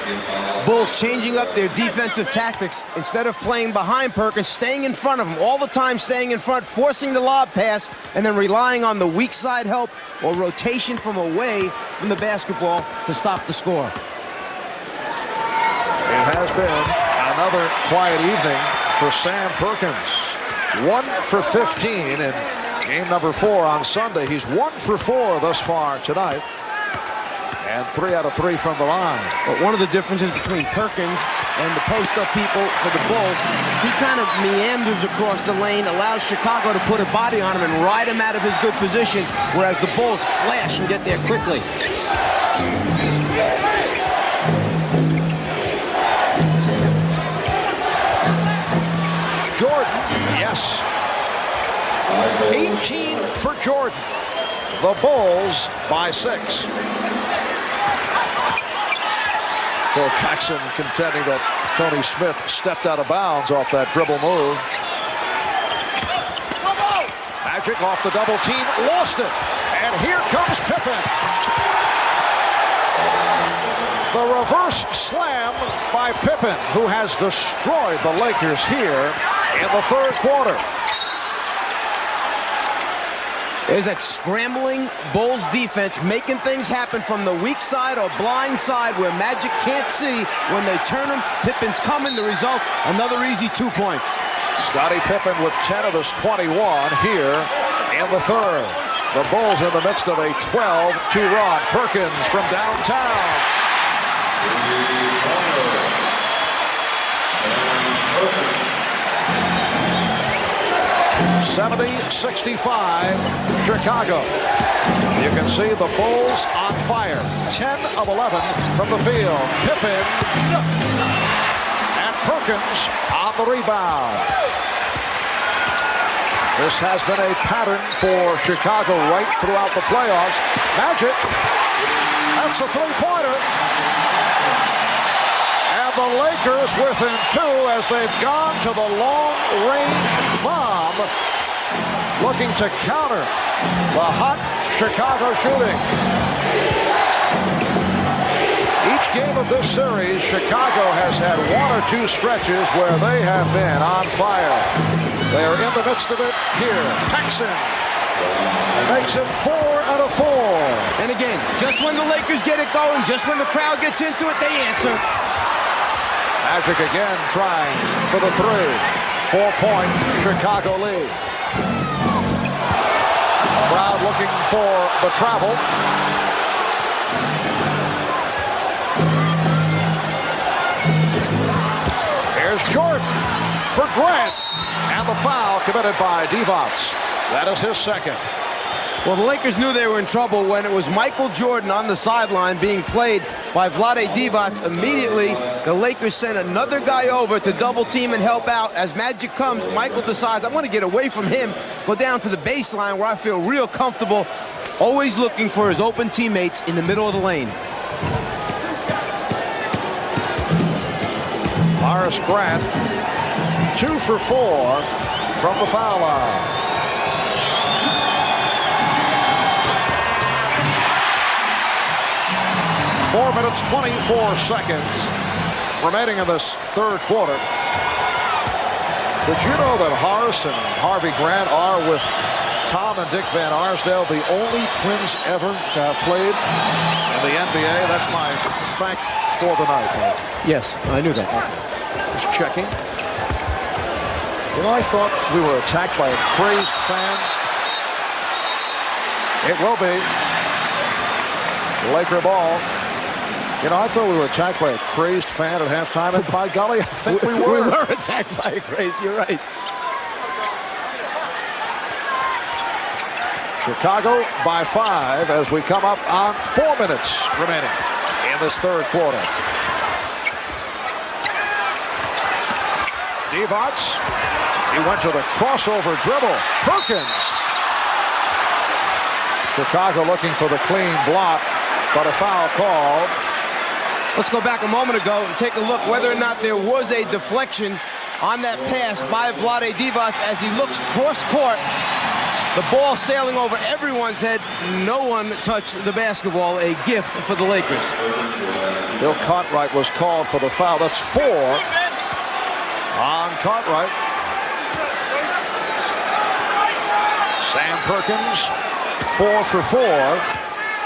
Bulls changing up their defensive tactics. Instead of playing behind Perkins, staying in front of him, all the time staying in front, forcing the lob pass, and then relying on the weak side help or rotation from away from the basketball to stop the score. It has been another quiet evening for Sam Perkins. 1 for 15 in game number 4 on Sunday. He's 1 for 4 thus far tonight. And 3 out of 3 from the line. But one of the differences between Perkins and the post-up people for the Bulls, he kind of meanders across the lane, allows Chicago to put a body on him and ride him out of his good position, whereas the Bulls flash and get there quickly. Jordan, yes. 18 for Jordan. The Bulls by 6. Phil Jackson contending that Tony Smith stepped out of bounds off that dribble move. Magic off the double team, lost it. And here comes Pippen. The reverse slam by Pippen, who has destroyed the Lakers here in the third quarter. There's that scrambling Bulls defense making things happen from the weak side or blind side where Magic can't see. When they turn him, Pippen's coming. The result, another easy 2 points. Scottie Pippen with 10 of his 21 here in the third. The Bulls in the midst of a 12-2 run. Perkins from downtown. 70-65, Chicago. You can see the Bulls on fire. 10 of 11 from the field. Pippen and Perkins on the rebound. This has been a pattern for Chicago right throughout the playoffs. Magic, that's a three-pointer. And the Lakers within two as they've gone to the long-range bomb, looking to counter the hot Chicago shooting. Each game of this series, Chicago has had one or two stretches where they have been on fire. They are in the midst of it here. Paxson makes it 4 out of 4. And again, just when the Lakers get it going, just when the crowd gets into it, they answer. Magic again trying for the three. 4-point Chicago lead. Crowd looking for the travel. Here's Jordan for Grant. And the foul committed by Divac. That is his second. Well, the Lakers knew they were in trouble when it was Michael Jordan on the sideline being played by Vlade Divac. Immediately, the Lakers sent another guy over to double team and help out. As Magic comes, Michael decides, I want to get away from him, go down to the baseline where I feel real comfortable, always looking for his open teammates in the middle of the lane. Horace Grant, 2 for 4 from the foul line. Four minutes, 24 seconds remaining in this third quarter. Did you know that Horace and Harvey Grant are, with Tom and Dick Van Arsdale, the only twins ever to have played in the NBA? That's my fact for the night. Yes, I knew that. Just checking. You know, I thought we were attacked by a crazed fan. It will be. Laker ball. You know, I thought we were attacked by a crazed fan at halftime, and by golly, I think we were. We were attacked by a craze, you're right. Chicago by 5 as we come up on 4 minutes remaining in this third quarter. Divac, he went to the crossover dribble. Perkins. Chicago looking for the clean block, but a foul called. Let's go back a moment ago and take a look whether or not there was a deflection on that pass by Vlade Divac as he looks cross-court. The ball sailing over everyone's head. No one touched the basketball. A gift for the Lakers. Bill Cartwright was called for the foul. That's 4 on Cartwright. Sam Perkins, 4 for 4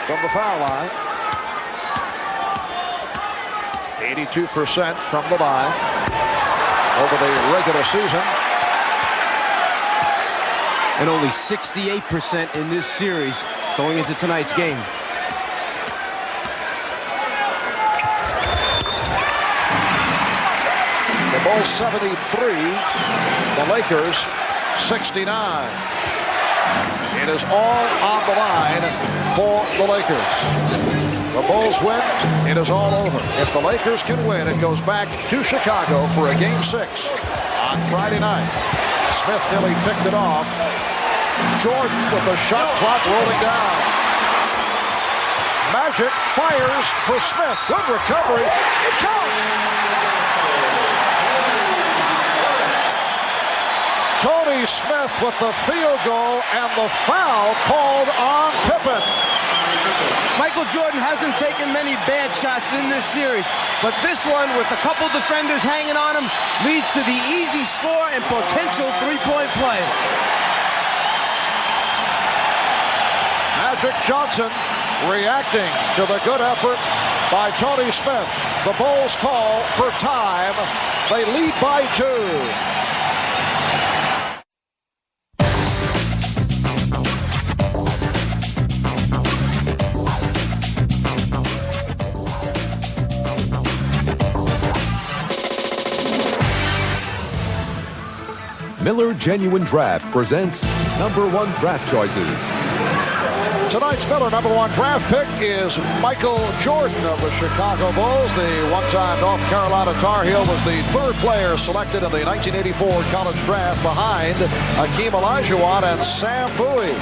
from the foul line. 82% from the line over the regular season. And only 68% in this series going into tonight's game. The Bulls 73, the Lakers 69. It is all on the line for the Lakers. The Bulls win, it is all over. If the Lakers can win, it goes back to Chicago for a Game 6 on Friday night. Smith nearly picked it off. Jordan with the shot clock rolling down. Magic fires for Smith. Good recovery. It counts. Tony Smith with the field goal and the foul called on Pippen. Michael Jordan hasn't taken many bad shots in this series, but this one, with a couple defenders hanging on him, leads to the easy score and potential three-point play. Magic Johnson reacting to the good effort by Tony Smith. The Bulls call for time. They lead by 2. Miller Genuine Draft presents #1 draft choices. Tonight's Miller #1 draft pick is Michael Jordan of the Chicago Bulls. The one-time North Carolina Tar Heel was the third player selected in the 1984 college draft behind Hakeem Olajuwon and Sam Bowie.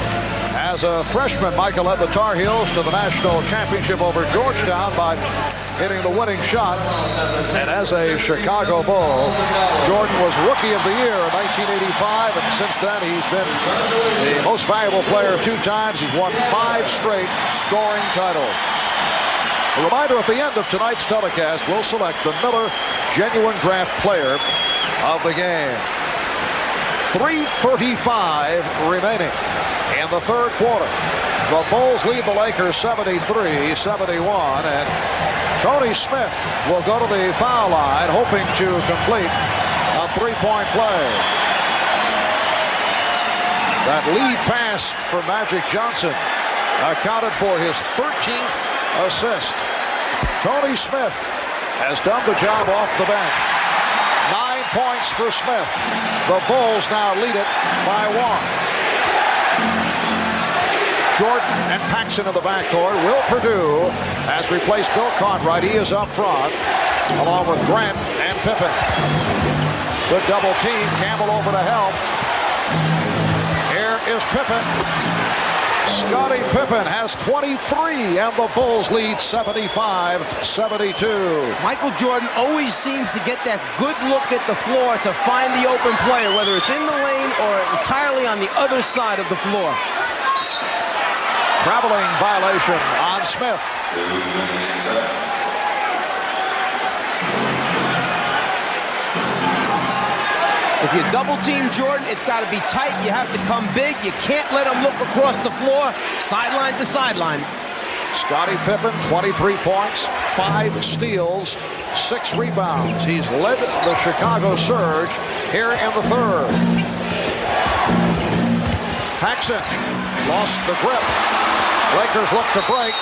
As a freshman, Michael led the Tar Heels to the national championship over Georgetown by hitting the winning shot. And as a Chicago Bull, Jordan was Rookie of the Year in 1985, and since then he's been the most valuable player 2 times. He's won 5 straight scoring titles. A reminder, at the end of tonight's telecast, we'll select the Miller Genuine Draft Player of the game. 3:35 remaining in the third quarter. The Bulls lead the Lakers 73-71, and Tony Smith will go to the foul line, hoping to complete a 3-point play. That lead pass for Magic Johnson accounted for his 13th assist. Tony Smith has done the job off the bench. 9 points for Smith. The Bulls now lead it by 1. Jordan and Paxson in the backcourt. Will Perdue has replaced Bill Cartwright. He is up front, along with Grant and Pippen. Good double team. Campbell over to help. Here is Pippen. Scottie Pippen has 23, and the Bulls lead 75-72. Michael Jordan always seems to get that good look at the floor to find the open player, whether it's in the lane or entirely on the other side of the floor. Traveling violation on Smith. If you double team Jordan, it's got to be tight. You have to come big. You can't let him look across the floor, sideline to sideline. Scottie Pippen, 23 points, 5 steals, 6 rebounds. He's led the Chicago Surge here in the third. Paxson lost the grip. Lakers look to break.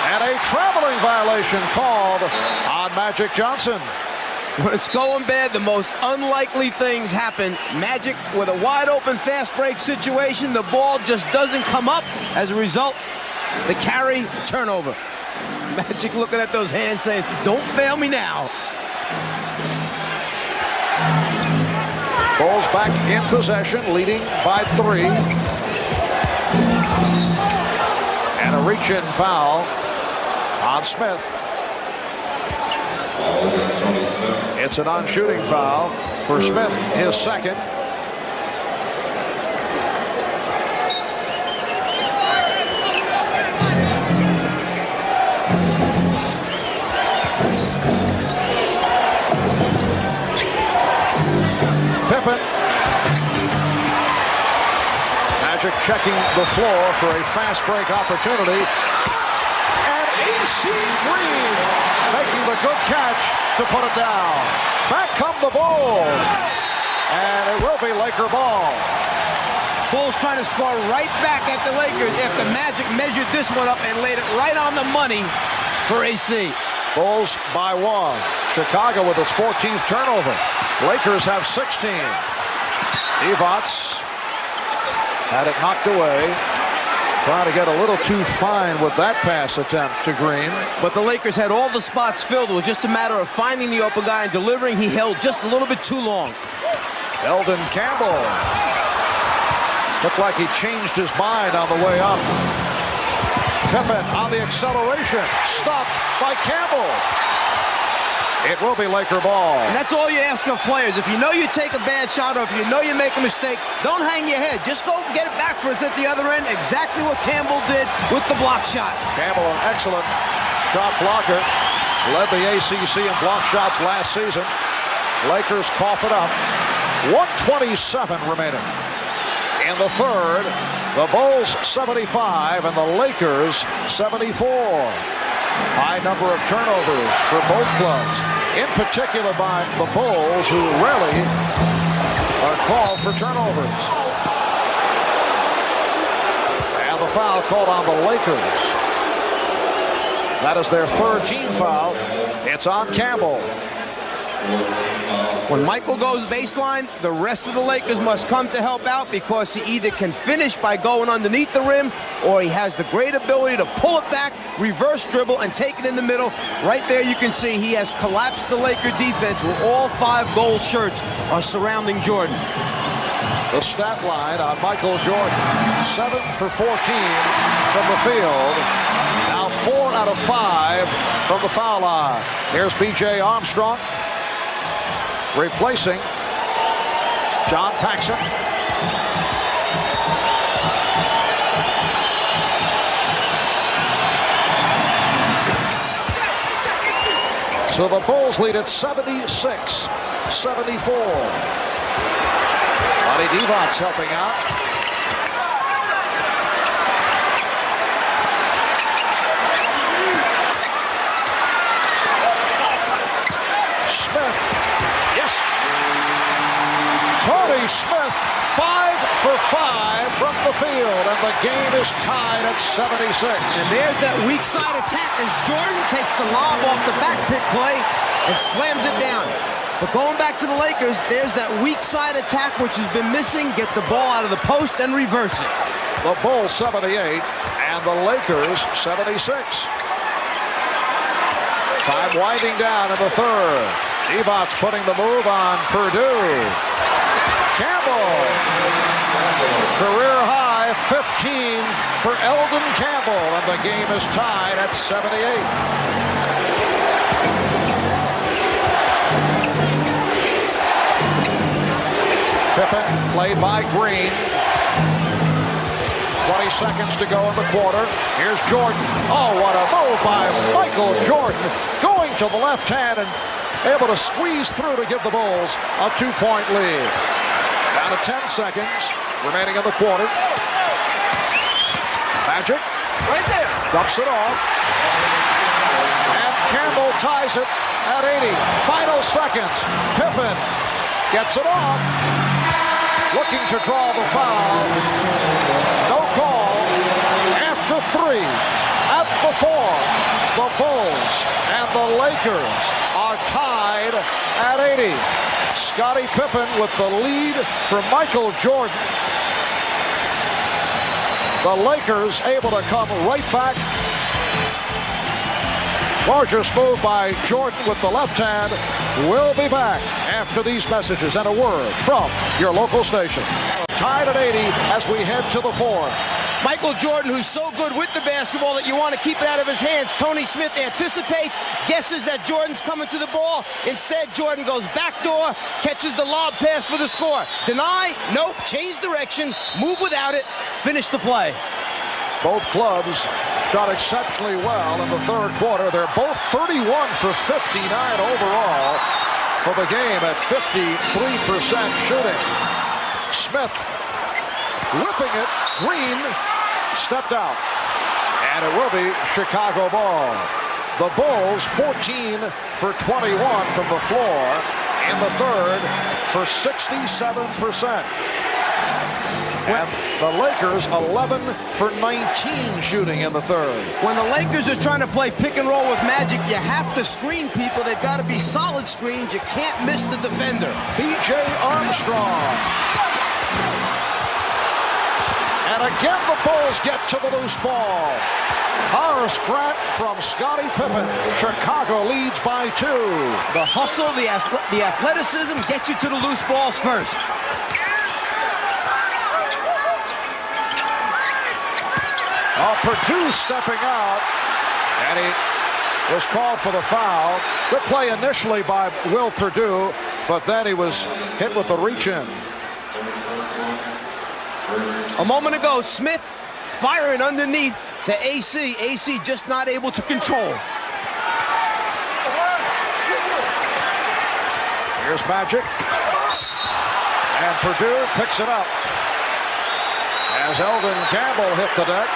And a traveling violation called on Magic Johnson. When it's going bad, the most unlikely things happen. Magic with a wide open fast break situation. The ball just doesn't come up. As a result, the carry, turnover. Magic looking at those hands saying, don't fail me now. Bulls back in possession, leading by 3. And a reach-in foul on Smith. It's a non-shooting foul for Smith, his second. Pippen. Magic checking the floor for a fast break opportunity. And A.C. Green making the good catch to put it down. Back come the Bulls. And it will be Laker ball. Bulls trying to score right back at the Lakers after Magic measured this one up and laid it right on the money for AC. Bulls by 1. Chicago with its 14th turnover. Lakers have 16. Evots had it knocked away. Trying to get a little too fine with that pass attempt to Green. But the Lakers had all the spots filled. It was just a matter of finding the open guy and delivering. He held just a little bit too long. Eldon Campbell. Looked like he changed his mind on the way up. Pippen on the acceleration. Stopped by Campbell. It will be Laker ball. And that's all you ask of players. If you know you take a bad shot or if you know you make a mistake, don't hang your head. Just go get it back for us at the other end. Exactly what Campbell did with the block shot. Campbell, an excellent shot blocker. Led the ACC in block shots last season. Lakers cough it up. 1:27 remaining. In the third, the Bulls 75 and the Lakers 74. High number of turnovers for both clubs, in particular by the Bulls, who rarely are called for turnovers. And the foul called on the Lakers. That is their third team foul. It's on Campbell. When Michael goes baseline, the rest of the Lakers must come to help out because he either can finish by going underneath the rim or he has the great ability to pull it back, reverse dribble, and take it in the middle. Right there you can see he has collapsed the Laker defense where all 5 gold shirts are surrounding Jordan. The stat line on Michael Jordan, 7 for 14 from the field. Now 4 out of 5 from the foul line. Here's B.J. Armstrong replacing John Paxson. So the Bulls lead at 76-74. Lonnie Divot's helping out. Smith. Yes. Tony Smith, 5 for 5 from the field, and the game is tied at 76. And there's that weak side attack as Jordan takes the lob off the back pick play and slams it down. But going back to the Lakers, there's that weak side attack which has been missing. Get the ball out of the post and reverse it. The Bulls 78 and the Lakers 76. Time winding down in the third. Divot's putting the move on Purdue. Campbell. Career high 15 for Eldon Campbell, and the game is tied at 78. Pippen played by Green. 20 seconds to go in the quarter. Here's Jordan. Oh, what a move by Michael Jordan. Going to the left hand and able to squeeze through to give the Bulls a 2-point lead. Down to 10 seconds remaining in the quarter. Magic. Right there. Dumps it off. And Campbell ties it at 80. Final seconds. Pippen gets it off. Looking to draw the foul. No call. After 3. At the 4. The Bulls and the Lakers are tied at 80. Scottie Pippen with the lead for Michael Jordan. The Lakers able to come right back. Gorgeous move by Jordan with the left hand. We'll be back after these messages and a word from your local station. Tied at 80 as we head to the fourth. Michael Jordan, who's so good with the basketball that you want to keep it out of his hands. Tony Smith anticipates, guesses that Jordan's coming to the ball. Instead, Jordan goes backdoor, catches the lob pass for the score. Deny, nope, change direction, move without it, finish the play. Both clubs shot exceptionally well in the third quarter. They're both 31 for 59 overall for the game at 53% shooting. Smith whipping it. Green stepped out. And it will be Chicago ball. The Bulls 14 for 21 from the floor in the third for 67%. And the Lakers 11 for 19 shooting in the third. When the Lakers are trying to play pick and roll with Magic, you have to screen people. They've got to be solid screens. You can't miss the defender. B.J. Armstrong. And again, the Bulls get to the loose ball. Horace Grant from Scottie Pippen. Chicago leads by 2. The hustle, the athleticism get you to the loose balls first. Oh, Purdue stepping out. And he was called for the foul. Good play initially by Will Purdue, but then he was hit with the reach-in. A moment ago, Smith firing underneath the AC. AC just not able to control. Here's Magic. And Purdue picks it up. As Eldon Campbell hit the deck.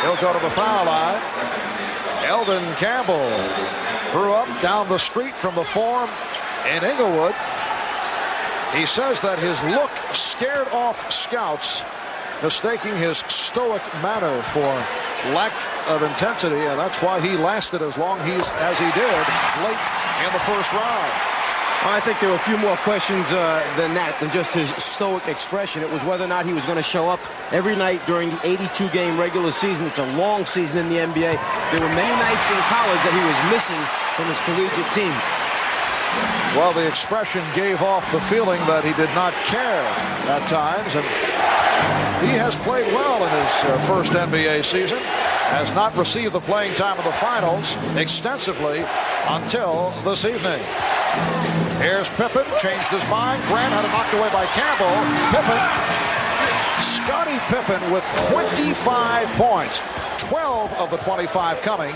He'll go to the foul line. Eldon Campbell grew up down the street from the Forum in Inglewood. He says that his look scared off scouts mistaking his stoic manner for lack of intensity, and that's why he lasted as long as he did late in the first round. I think there were a few more questions than just his stoic expression. It was whether or not he was going to show up every night during the 82-game regular season. It's a long season in the NBA. There were many nights in college that he was missing from his collegiate team. Well, the expression gave off the feeling that he did not care at times, and he has played well in his first NBA season, has not received the playing time of the finals extensively until this evening. Here's Pippen, changed his mind. Grant had it knocked away by Campbell. Scottie Pippen with 25 points, 12 of the 25 coming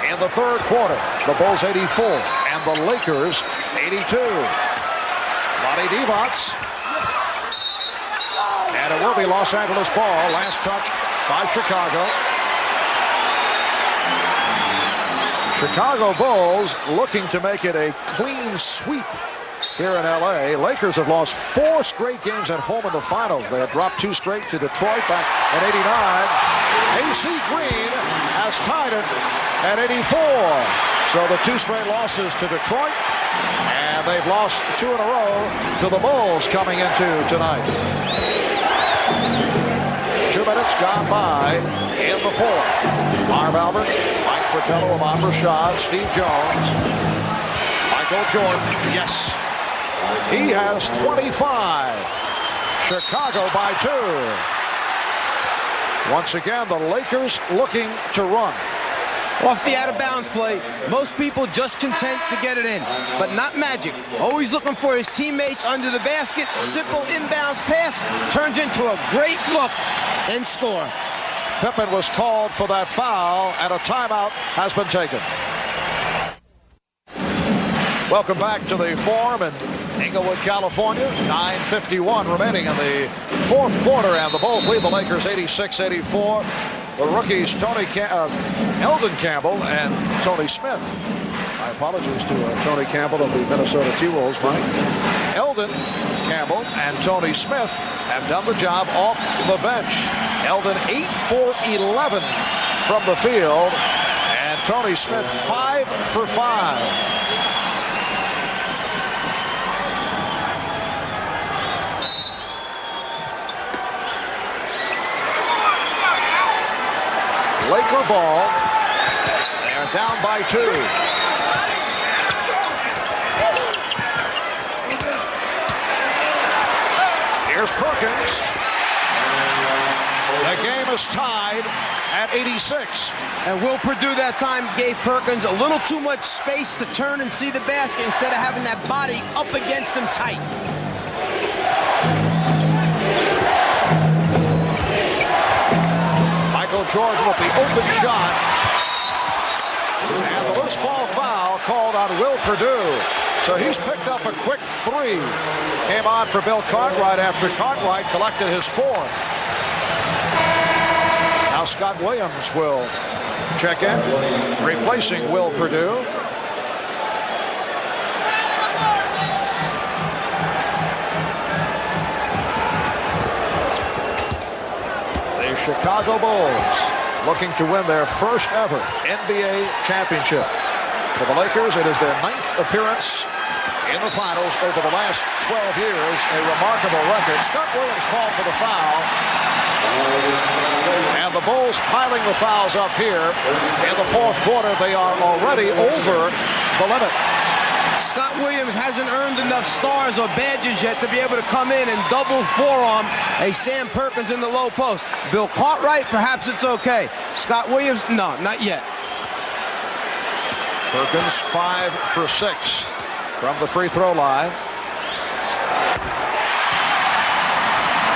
in the third quarter. The Bulls 84 and the Lakers 82. Lonnie Divac. And it will be Los Angeles ball. Last touch by Chicago. Chicago Bulls looking to make it a clean sweep here in L.A. Lakers have lost 4 straight games at home in the finals. They had dropped 2 straight to Detroit back in '89. AC Green has tied it at 84. So the 2 straight losses to Detroit, and they've lost 2 in a row to the Bulls coming into tonight. 2 minutes gone by in the fourth. Marv Albert, Mike Fratello, Ahmad Rashad, Steve Jones, Michael Jordan. Yes, he has 25. Chicago by 2. Once again, the Lakers looking to run. Off the out-of-bounds play, most people just content to get it in, but not Magic. Always looking for his teammates under the basket. Simple inbounds pass turns into a great look and score. Pippen was called for that foul, and a timeout has been taken. Welcome back to the Forum in Inglewood, California. 9:51 remaining in the fourth quarter, and the Bulls lead the Lakers 86-84. The rookies, Eldon Campbell and Tony Smith. My apologies to Tony Campbell of the Minnesota T-Wolves, Mike. Eldon Campbell and Tony Smith have done the job off the bench. Eldon 8 for 11 from the field, and Tony Smith 5 for 5. Laker ball. They're down by 2. Here's Perkins. The game is tied at 86. And Will Perdue that time gave Perkins a little too much space to turn and see the basket instead of having that body up against him tight. Michael Jordan with the open shot. And the loose ball foul called on Will Perdue. So he's picked up a quick 3. Came on for Bill Cartwright after Cartwright collected his 4th. Now Scott Williams will check in, replacing Will Perdue. The Chicago Bulls looking to win their first ever NBA championship. For the Lakers, it is their 9th appearance in the finals over the last 12 years. A remarkable record. Scott Williams called for the foul. And the Bulls piling the fouls up here. In the fourth quarter, they are already over the limit. Scott Williams hasn't earned enough stars or badges yet to be able to come in and double forearm a Sam Perkins in the low post. Bill Cartwright, perhaps it's okay. Scott Williams, no, not yet. Perkins 5 for 6 from the free throw line.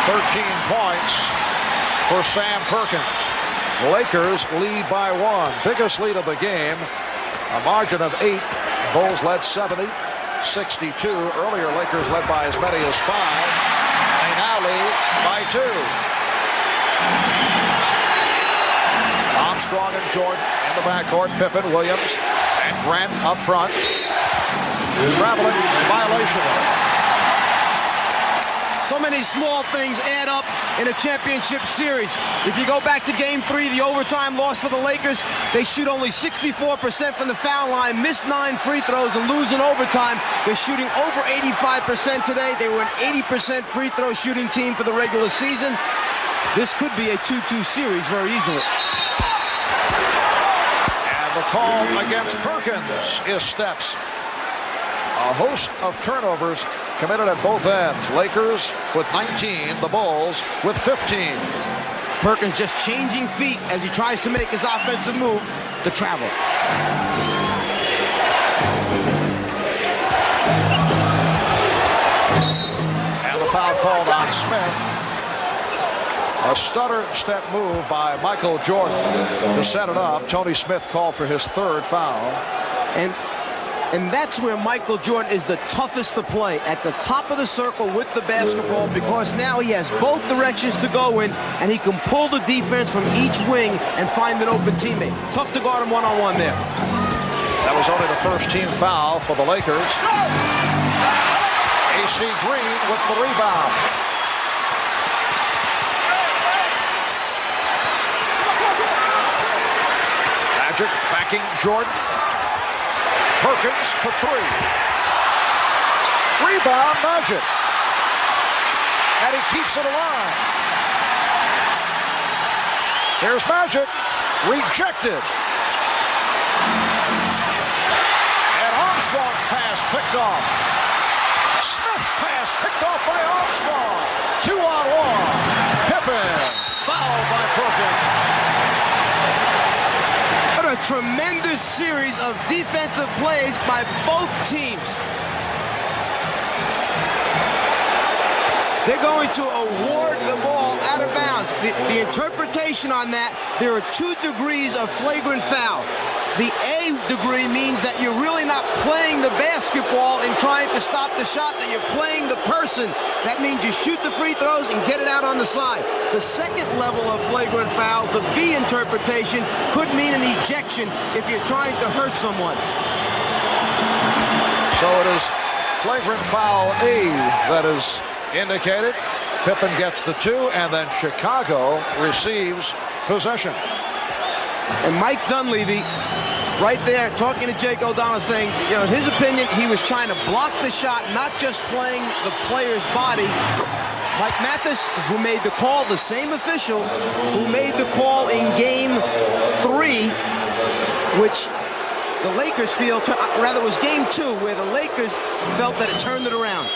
13 points for Sam Perkins. Lakers lead by 1. Biggest lead of the game. A margin of 8. Bulls led 70-62. Earlier, Lakers led by as many as 5. They now lead by 2. Armstrong and Jordan in the backcourt. Pippen, Williams, and Grant up front. Traveling violation. So many small things add up in a championship series. If you go back to Game 3, the overtime loss for the Lakers, they shoot only 64% from the foul line, miss 9 free throws, and lose in overtime. They're shooting over 85% today. They were an 80% free throw shooting team for the regular season. This could be a 2-2 series very easily. And the call against Perkins is steps. A host of turnovers committed at both ends. Lakers with 19, the Bulls with 15. Perkins just changing feet as he tries to make his offensive move to travel. And the foul called on Smith. A stutter step move by Michael Jordan to set it up. Tony Smith called for his 3rd foul. And that's where Michael Jordan is the toughest to play, at the top of the circle with the basketball, because now he has both directions to go in, and he can pull the defense from each wing and find an open teammate. Tough to guard him one-on-one there. That was only the first team foul for the Lakers. AC Green with the rebound. Magic backing Jordan. Perkins for 3. Rebound, Magic. And he keeps it alive. Here's Magic. Rejected. And Armstrong's pass picked off. Smith's pass picked off by Armstrong. 2-on-1. Pippen. Fouled by Perkins. A tremendous series of defensive plays by both teams. They're going to award the ball out of bounds. The interpretation on that, there are 2 degrees of flagrant foul. The A degree means that you're really not playing the basketball and trying to stop the shot, that you're playing the person. That means you shoot the free throws and get it out on the side. The second level of flagrant foul, the B interpretation, could mean an ejection if you're trying to hurt someone. So it is flagrant foul A that is indicated. Pippen gets the 2, and then Chicago receives possession. And Mike Dunleavy, right there, talking to Jake O'Donnell, saying, you know, in his opinion, he was trying to block the shot, not just playing the player's body. Mike Mathis, who made the call, the same official who made the call in Game 3, which the Lakers feel, rather it was Game 2, where the Lakers felt that it turned it around.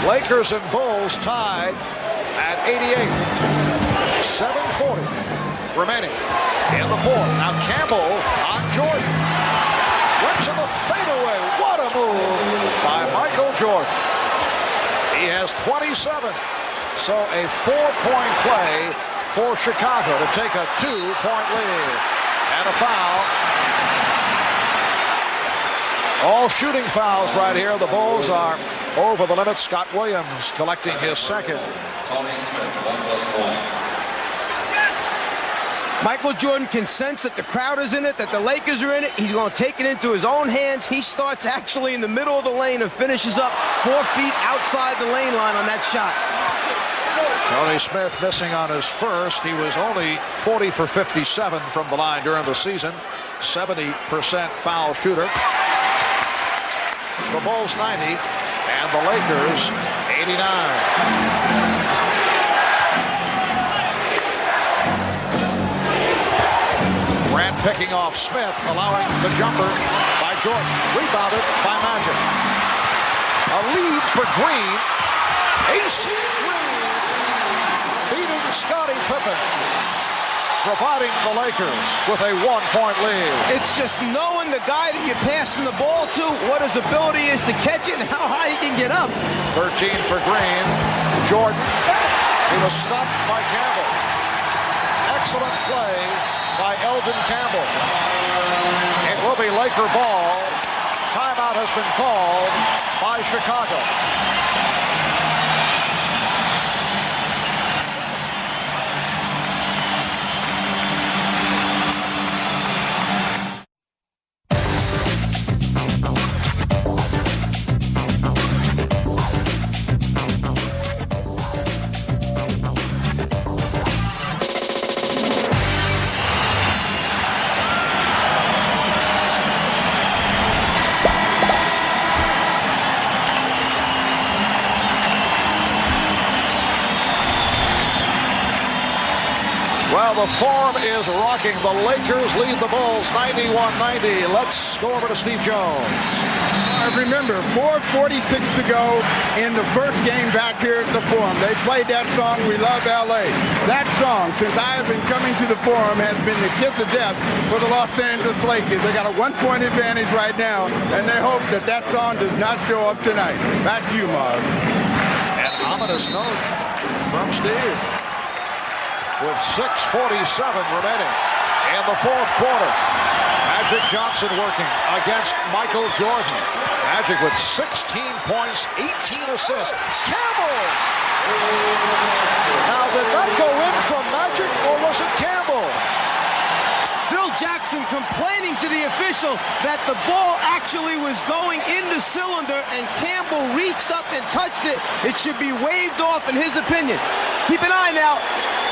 Lakers and Bulls tied at 88. 7:40 remaining in the 4th. Now Campbell on Jordan. Went to the fadeaway. What a move by Michael Jordan. He has 27. So a 4-point play for Chicago to take a 2-point lead. And a foul. All shooting fouls right here. The Bulls are over the limit. Scott Williams collecting his 2nd. Michael Jordan can sense that the crowd is in it, that the Lakers are in it. He's going to take it into his own hands. He starts actually in the middle of the lane and finishes up 4 feet outside the lane line on that shot. Tony Smith missing on his first. He was only 40 for 57 from the line during the season. 70% foul shooter. The Bulls 90 and the Lakers 89. Grant picking off Smith, allowing the jumper by Jordan. Rebounded by Magic. A lead for Green. AC Green beating Scottie Pippen, providing the Lakers with a 1-point lead. It's just knowing the guy that you're passing the ball to, what his ability is to catch it, and how high he can get up. 13 for Green. Jordan. He was stopped by Campbell. Excellent play by Eldon Campbell. It will be Laker ball. Timeout has been called by Chicago. Well, the form is rocking. The Lakers lead the Bulls 91-90. Let's go over to Steve Jones. Remember, 4:46 to go in the first game back here at the Forum. They played that song, We Love L.A. That song, since I have been coming to the Forum, has been the kiss of death for the Los Angeles Lakers. They got a 1-point advantage right now, and they hope that that song does not show up tonight. Back to you, Marv. An ominous note from Steve. With 6:47 remaining in the fourth quarter. Magic Johnson working against Michael Jordan. Magic with 16 points, 18 assists. Campbell! Now, did that go in from Magic, or was it Campbell? Phil Jackson complaining to the official that the ball actually was going in the cylinder and Campbell reached up and touched it. It should be waved off in his opinion. Keep an eye now.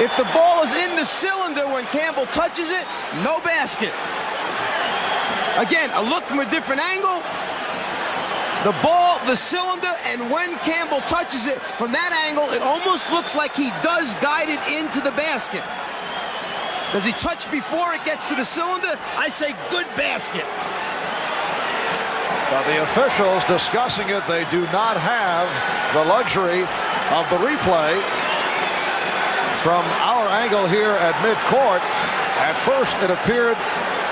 If the ball is in the cylinder when Campbell touches it, no basket. Again, a look from a different angle. The ball, the cylinder, and when Campbell touches it, from that angle, it almost looks like he does guide it into the basket. Does he touch before it gets to the cylinder? I say good basket. Now, the officials discussing it, they do not have the luxury of the replay. From our angle here at midcourt, at first it appeared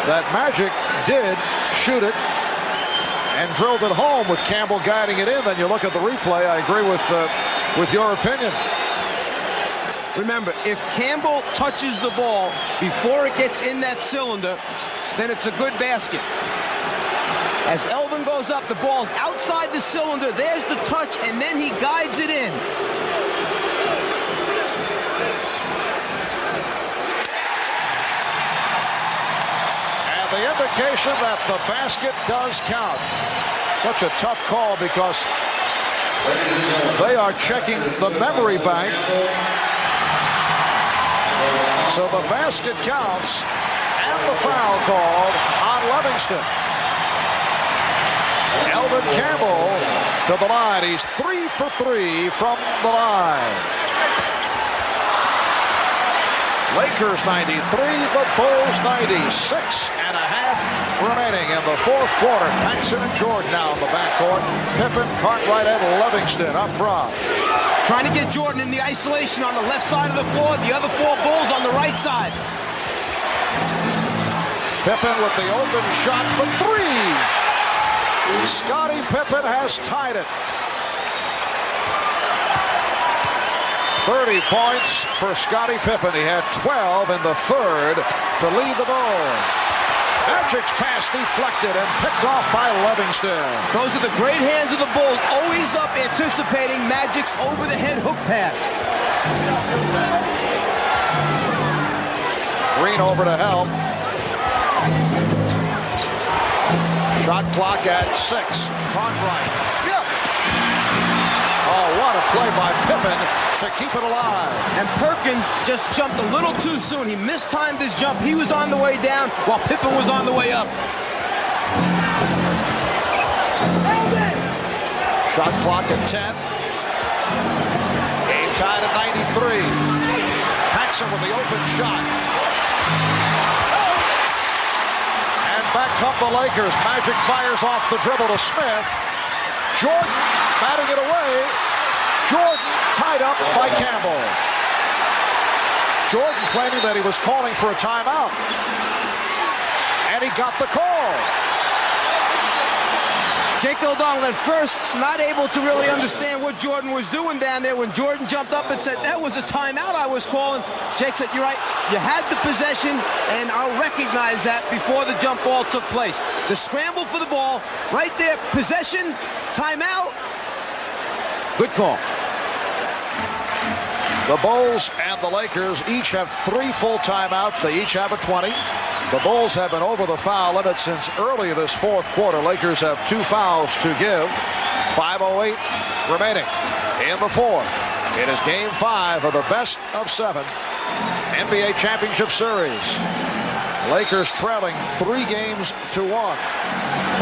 that Magic did shoot it and drilled it home with Campbell guiding it in. Then you look at the replay, I agree with your opinion. Remember, if Campbell touches the ball before it gets in that cylinder, then it's a good basket. As Elvin goes up, the ball's outside the cylinder. There's the touch, and then he guides it in. And the indication that the basket does count. Such a tough call because they are checking the memory bank. So the basket counts, and the foul called on Livingston. Elvin Campbell to the line. He's 3 for 3 from the line. Lakers 93, the Bulls 90. 6.5 remaining in the fourth quarter. Paxson and Jordan now in the backcourt. Pippen, Cartwright, and Livingston up front. Trying to get Jordan in the isolation on the left side of the floor. The other four Bulls on the right side. Pippen with the open shot for three. Scottie Pippen has tied it. 30 points for Scottie Pippen. He had 12 in the third to lead the Bulls. Magic's pass deflected and picked off by Livingston. Those are the great hands of the Bulls, always up anticipating Magic's over-the-head hook pass. Green over to help. Shot clock at 6. Cartwright. Yep. Oh, what a play by Pippen to keep it alive. And Perkins just jumped a little too soon. He mistimed his jump. He was on the way down while Pippen was on the way up. Shot clock at 10. Game tied at 93. Paxson with the open shot. And back come the Lakers. Magic fires off the dribble to Smith. Jordan batting it away. Jordan tied up by Campbell. Jordan claiming that he was calling for a timeout. And he got the call. Jake O'Donnell at first not able to really understand what Jordan was doing down there. When Jordan jumped up and said, that was a timeout I was calling, Jake said, you're right, you had the possession, and I'll recognize that before the jump ball took place. The scramble for the ball, right there, possession, timeout, good call. The Bulls and the Lakers each have 3 full timeouts. They each have a 20. The Bulls have been over the foul limit since early this fourth quarter. Lakers have 2 fouls to give. 5:08 remaining in the fourth. It is game 5 of the best of 7 NBA Championship Series. Lakers trailing 3-1,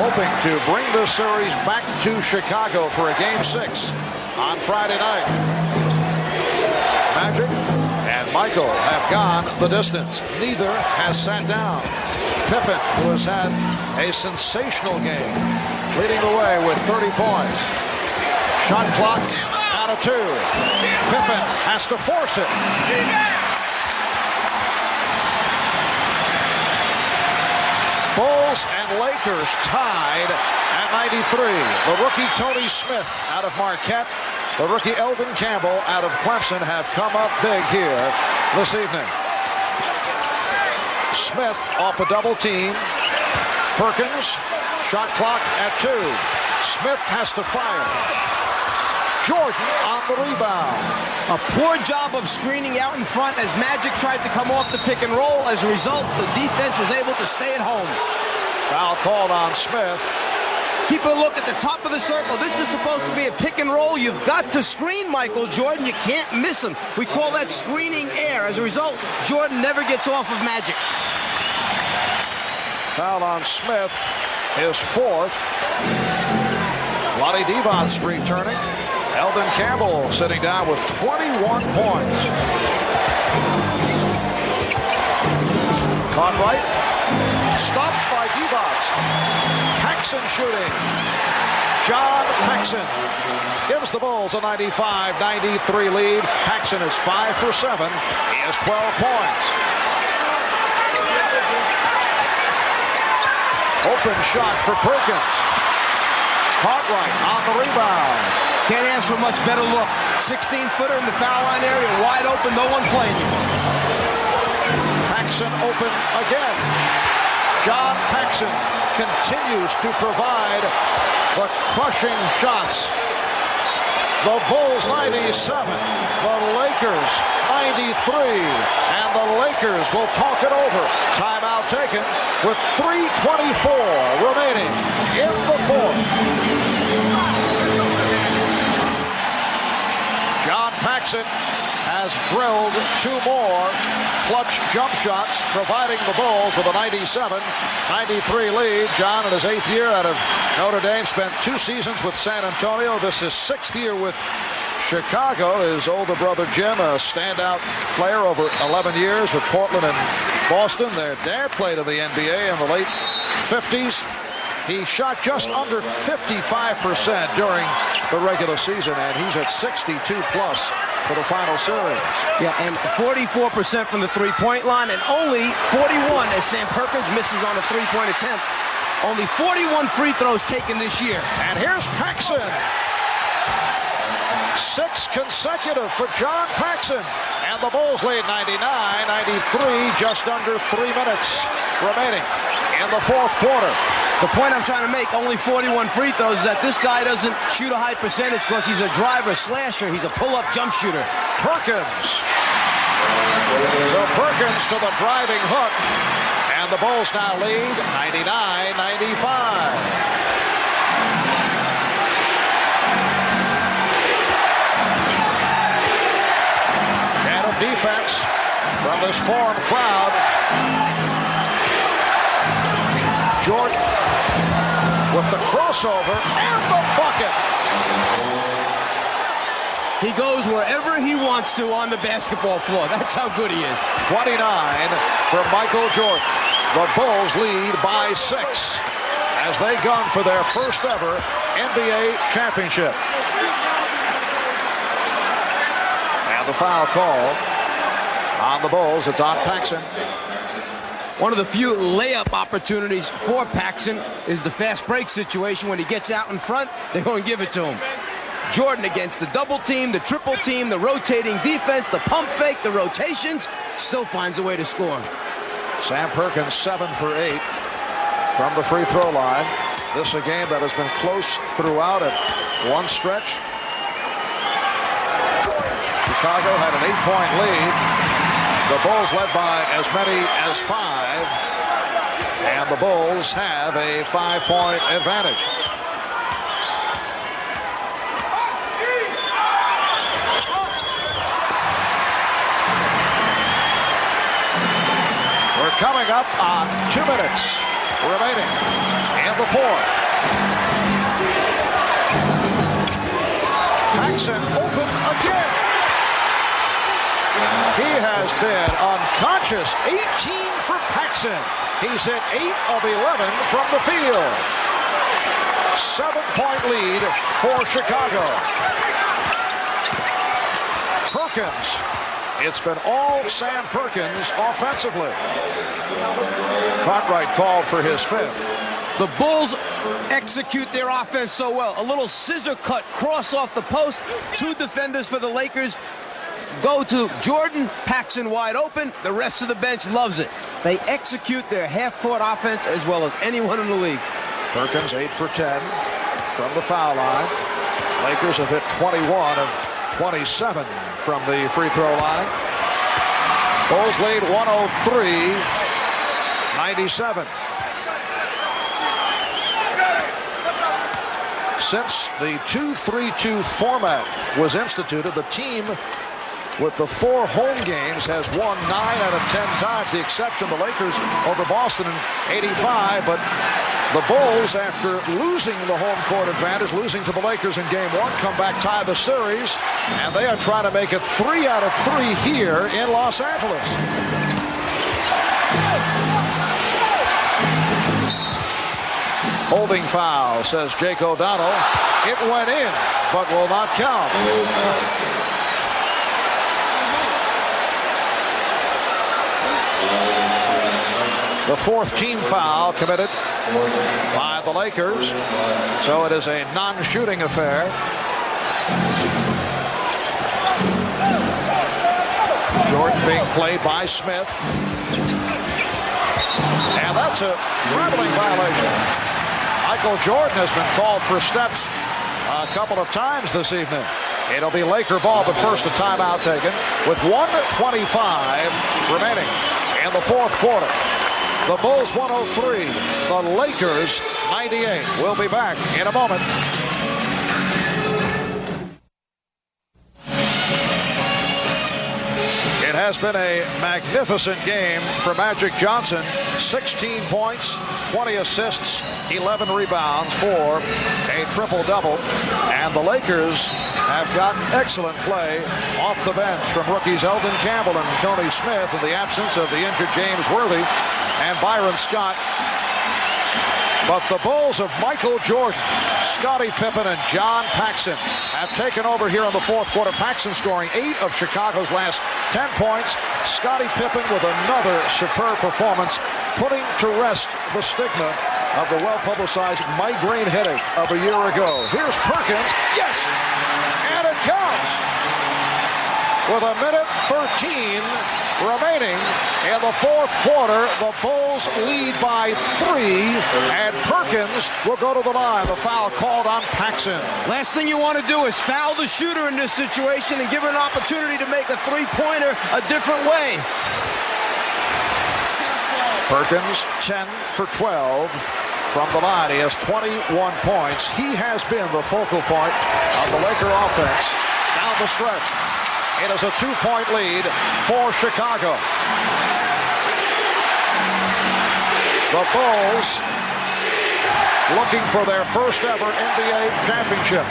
hoping to bring this series back to Chicago for a game 6 on Friday night. Magic and Michael have gone the distance. Neither has sat down. Pippen, who has had a sensational game, leading the way with 30 points. Shot clock out of 2. Pippen has to force it. Bulls and Lakers tied at 93. The rookie Tony Smith out of Marquette, the rookie Eldon Campbell out of Clemson have come up big here this evening. Smith off a double team. Perkins, shot clock at 2. Smith has to fire. Jordan on the rebound. A poor job of screening out in front as Magic tried to come off the pick and roll. As a result, the defense was able to stay at home. Foul called on Smith. Keep a look at the top of the circle. This is supposed to be a pick and roll. You've got to screen Michael Jordan. You can't miss him. We call that screening air. As a result, Jordan never gets off of Magic. Foul on Smith, his 4th. Lonnie Devon's returning. Eldon Campbell sitting down with 21 points. Caught right. Stopped by Devons. Paxson shooting. John Paxson gives the Bulls a 95-93 lead. Paxson is 5 for 7. He has 12 points. Open shot for Perkins. Caught right on the rebound. Can't ask for much better look. 16-footer in the foul line area, wide open, no one playing you. Paxson open again. John Paxson continues to provide the crushing shots. The Bulls 97, the Lakers 93, and the Lakers will talk it over. Timeout taken with 3:24 remaining in the 4th. John Paxson has drilled 2 more clutch jump shots, providing the Bulls with a 97-93 lead. John, in his 8th year out of Notre Dame, spent 2 seasons with San Antonio. This is 6th year with Chicago. His older brother Jim, a standout player over 11 years with Portland and Boston. Their dad played in the NBA in the late 50s. He shot just under 55% during the regular season, and he's at 62+ for the final series. Yeah, and 44% from the three-point line, and only 41 as Sam Perkins misses on a three-point attempt. Only 41 free throws taken this year. And here's Paxson. 6 consecutive for John Paxson. And the Bulls lead 99-93, just under 3 minutes remaining in the 4th quarter. The point I'm trying to make, only 41 free throws, is that this guy doesn't shoot a high percentage because he's a driver slasher. He's a pull-up jump shooter. Perkins. So Perkins to the driving hook. And the Bulls now lead 99-95. And a defense from this foreign crowd. Jordan with the crossover and the bucket. He goes wherever he wants to on the basketball floor. That's how good he is. 29 for Michael Jordan. The Bulls lead by 6 as they gun for their first ever NBA championship. And the foul call on the Bulls. It's on Paxson. One of the few layup opportunities for Paxson is the fast break situation. When he gets out in front, they're going to give it to him. Jordan against the double team, the triple team, the rotating defense, the pump fake, the rotations, still finds a way to score. Sam Perkins 7 for 8 from the free throw line. This a game that has been close throughout at one stretch. Chicago had an 8-point lead. The Bulls led by as many as 5, and the Bulls have a 5-point advantage. We're coming up on 2 minutes remaining in the 4th. Paxson open again. He has been unconscious. 18 for Paxson. He's hit 8 of 11 from the field. 7-point lead for Chicago. Perkins. It's been all Sam Perkins offensively. Cartwright called for his 5th. The Bulls execute their offense so well. A little scissor cut cross off the post. 2 defenders for the Lakers go to Jordan. Paxson wide open. The rest of the bench loves it. They execute their half-court offense as well as anyone in the league. Perkins 8 for 10 from the foul line. Lakers have hit 21 of 27 from the free throw line. Bulls lead 103-97. Since the 2-3-2 format was instituted, the team with the 4 home games has won 9 out of 10 times. The exception, the Lakers over Boston in '85, but the Bulls, after losing the home court advantage, losing to the Lakers in Game 1, come back, tie the series, and they are trying to make it 3 out of 3 here in Los Angeles. Holding foul, says Jake O'Donnell. It went in, but will not count. The 4th team foul committed by the Lakers, so it is a non-shooting affair. Jordan being played by Smith, and that's a traveling violation. Michael Jordan has been called for steps a couple of times this evening. It'll be Laker ball, but first a timeout taken with 1:25 remaining in the 4th quarter. The Bulls 103, the Lakers 98. We'll be back in a moment. It has been a magnificent game for Magic Johnson. 16 points, 20 assists, 11 rebounds for a triple-double. And the Lakers have gotten excellent play off the bench from rookies Eldon Campbell and Tony Smith in the absence of the injured James Worthy and Byron Scott. But the Bulls of Michael Jordan, Scottie Pippen, and John Paxson have taken over here in the 4th quarter. Paxson scoring 8 of Chicago's last 10 points. Scottie Pippen with another superb performance, putting to rest the stigma of the well-publicized migraine headache of a year ago. Here's Perkins. Yes! And it counts! With a minute 13 remaining in the 4th quarter, the Bulls lead by 3, and Perkins will go to the line. The foul called on Paxson. Last thing you want to do is foul the shooter in this situation and give him an opportunity to make a 3-pointer a different way. Perkins 10 for 12 from the line. He has 21 points. He has been the focal point of the Laker offense down the stretch. It is a 2-point lead for Chicago. The Bulls looking for their first ever NBA championship.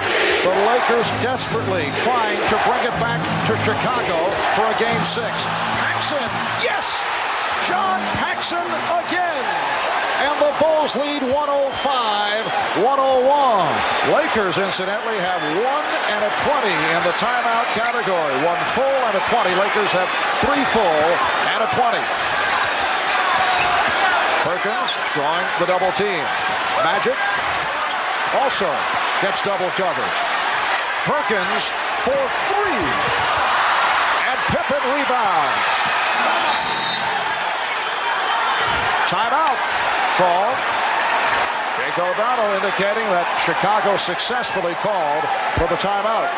The Lakers desperately trying to bring it back to Chicago for a Game 6. Paxson, yes! John Paxson again. And the Bulls lead 105-101. Lakers, incidentally, have 1 and a 20 in the timeout category. 1 full and a 20. Lakers have 3 full and a 20. Perkins drawing the double team. Magic also gets double coverage. Perkins for 3. And Pippen rebounds. Timeout call. Jake O'Donnell indicating that Chicago successfully called for the timeout.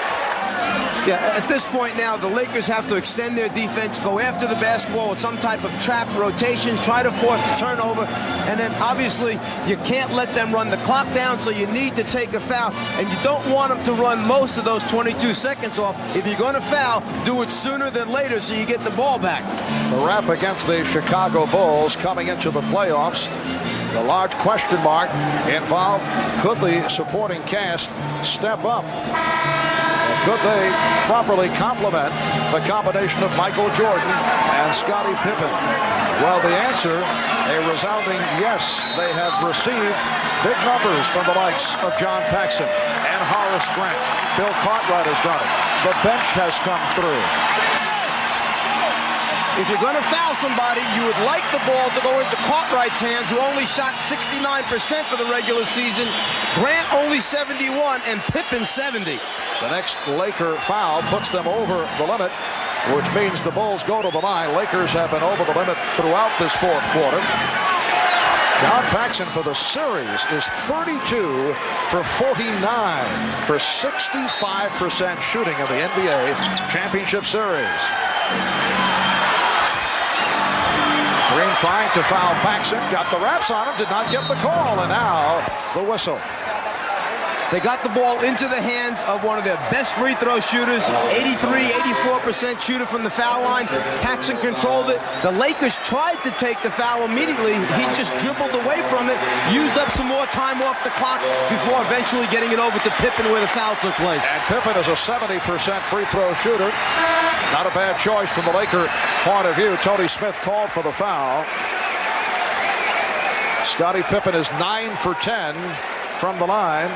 Yeah, at this point now, the Lakers have to extend their defense, go after the basketball with some type of trap rotation, try to force the turnover, and then obviously you can't let them run the clock down, so you need to take a foul, and you don't want them to run most of those 22 seconds off. If you're going to foul, do it sooner than later so you get the ball back. The rep against the Chicago Bulls coming into the playoffs. The large question mark involved, could the supporting cast step up? Could they properly complement the combination of Michael Jordan and Scottie Pippen? Well, the answer, a resounding yes. They have received big numbers from the likes of John Paxson and Horace Grant. Bill Cartwright has done it. The bench has come through. If you're going to foul somebody, you would like the ball to go into Cartwright's hands, who only shot 69% for the regular season. Grant only 71, and Pippen 70. The next Laker foul puts them over the limit, which means the Bulls go to the line. Lakers have been over the limit throughout this fourth quarter. John Paxson for the series is 32 for 49 for 65% shooting in the NBA Championship Series. Green trying to foul Paxson, got the wraps on him, did not get the call, and now the whistle. They got the ball into the hands of one of their best free throw shooters, 84% shooter from the foul line. Paxson controlled it. The Lakers tried to take the foul immediately. He just dribbled away from it, used up some more time off the clock before eventually getting it over to Pippen where the foul took place. And Pippen is a 70% free throw shooter. Not a bad choice from the Laker point of view. Tony Smith called for the foul. Scottie Pippen is 9 for 10 from the line,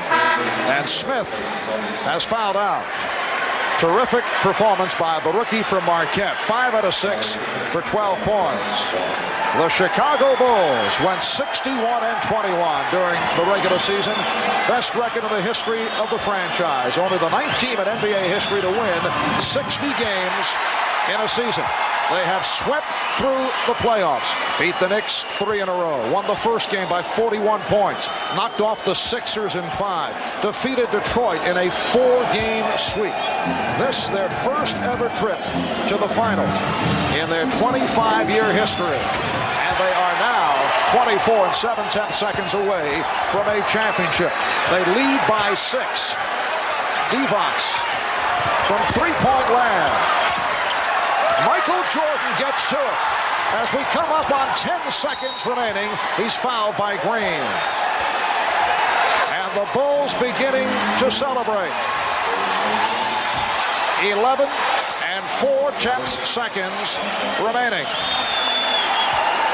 and Smith has fouled out. Terrific performance by the rookie from Marquette. 5 out of 6 for 12 points. The Chicago Bulls went 61-21 during the regular season. Best record in the history of the franchise. Only the 9th team in NBA history to win 60 games in a season. They have swept through the playoffs, beat the Knicks 3 in a row, won the first game by 41 points, knocked off the Sixers in 5, defeated Detroit in a 4-game sweep. This their first ever trip to the finals in their 25-year history. And they are now 24 and 7/10 seconds away from a championship. They lead by 6. Divac from three-point land. Michael Jordan gets to it. As we come up on 10 seconds remaining, he's fouled by Green. And the Bulls beginning to celebrate. 11 and 4/10 seconds remaining.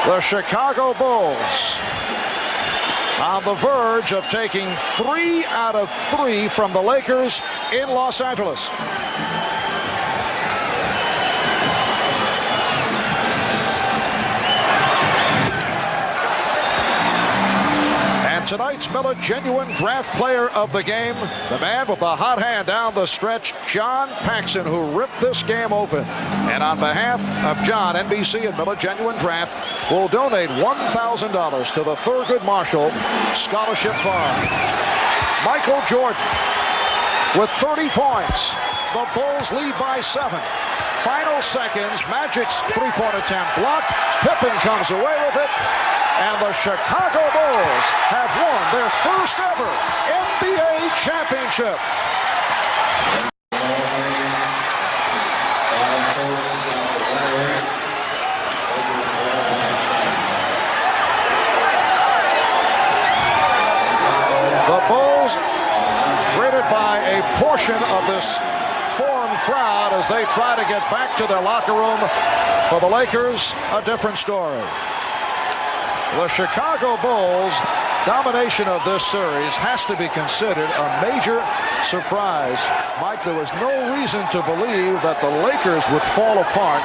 The Chicago Bulls on the verge of taking 3 out of 3 from the Lakers in Los Angeles. Tonight's Miller Genuine Draft Player of the game, the man with the hot hand down the stretch, John Paxson, who ripped this game open. And on behalf of John, NBC and Miller Genuine Draft will donate $1,000 to the Thurgood Marshall Scholarship Fund. Michael Jordan with 30 points. The Bulls lead by 7. Final seconds, Magic's three-point attempt blocked. Pippen comes away with it. And the Chicago Bulls have won their first ever NBA championship. The Bulls greeted by a portion of this foreign crowd as they try to get back to their locker room. For the Lakers, a different story. The Chicago Bulls' domination of this series has to be considered a major surprise. Mike, there was no reason to believe that the Lakers would fall apart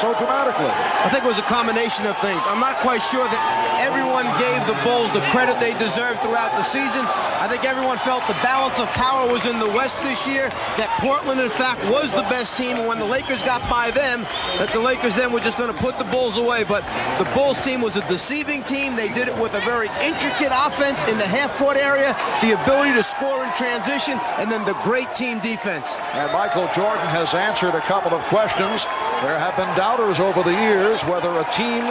so dramatically. I think it was a combination of things. I'm not quite sure that everyone gave the Bulls the credit they deserved throughout the season. I think everyone felt the balance of power was in the West this year, that Portland, in fact, was the best team, and when the Lakers got by them, that the Lakers then were just going to put the Bulls away. But the Bulls team was a deceiving team. They did it with a very intricate offense in the half-court area, the ability to score in transition, and then the great team defense. And Michael Jordan has answered a couple of questions. There have been doubters over the years whether a team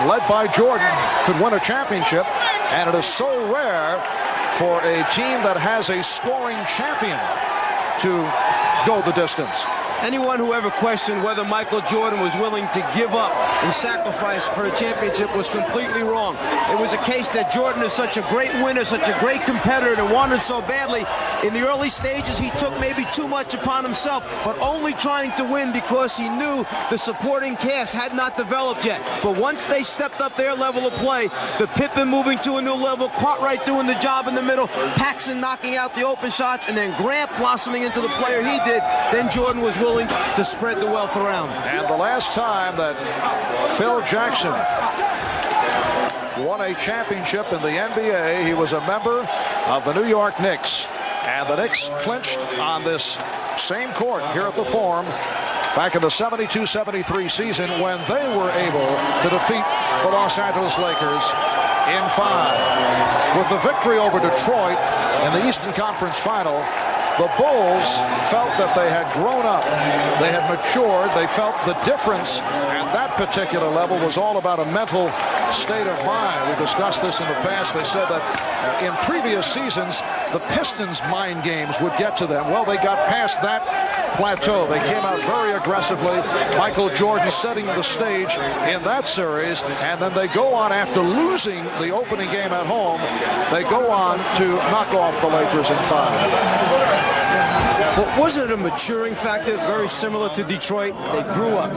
led by Jordan could win a championship, and it is so rare for a team that has a scoring champion to go the distance. Anyone who ever questioned whether Michael Jordan was willing to give up and sacrifice for a championship was completely wrong. It was a case that Jordan is such a great winner, such a great competitor, and wanted so badly. In the early stages, he took maybe too much upon himself, but only trying to win because he knew the supporting cast had not developed yet. But once they stepped up their level of play, the Pippen moving to a new level, Cartwright doing the job in the middle, Paxson knocking out the open shots, and then Grant blossoming into the player he did, then Jordan was willing to spread the wealth around. And the last time that Phil Jackson won a championship in the NBA, he was a member of the New York Knicks. And the Knicks clinched on this same court here at the Forum back in the 72-73 season when they were able to defeat the Los Angeles Lakers in 5. With the victory over Detroit in the Eastern Conference Final, the Bulls felt that they had grown up, they had matured, they felt the difference, and that particular level was all about a mental state of mind. We discussed this in the past. They said that in previous seasons, the Pistons' mind games would get to them. Well, they got past that plateau. They came out very aggressively. Michael Jordan setting the stage in that series, and then they go on after losing the opening game at home. They go on to knock off the Lakers in 5. But wasn't it a maturing factor, very similar to Detroit? They grew up.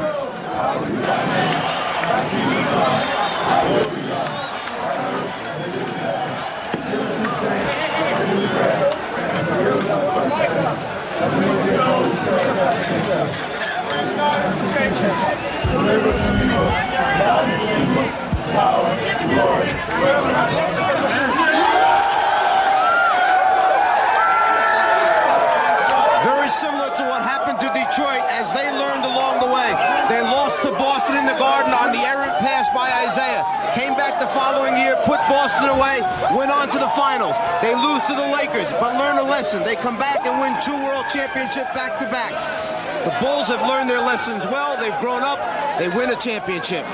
Similar to what happened to Detroit as they learned along the way. They lost to Boston in the Garden on the errant pass by Isaiah. Came back the following year, put Boston away, went on to the finals. They lose to the Lakers, but learn a lesson. They come back and win 2 world championships back-to-back. The Bulls have learned their lessons well. They've grown up. They win a championship.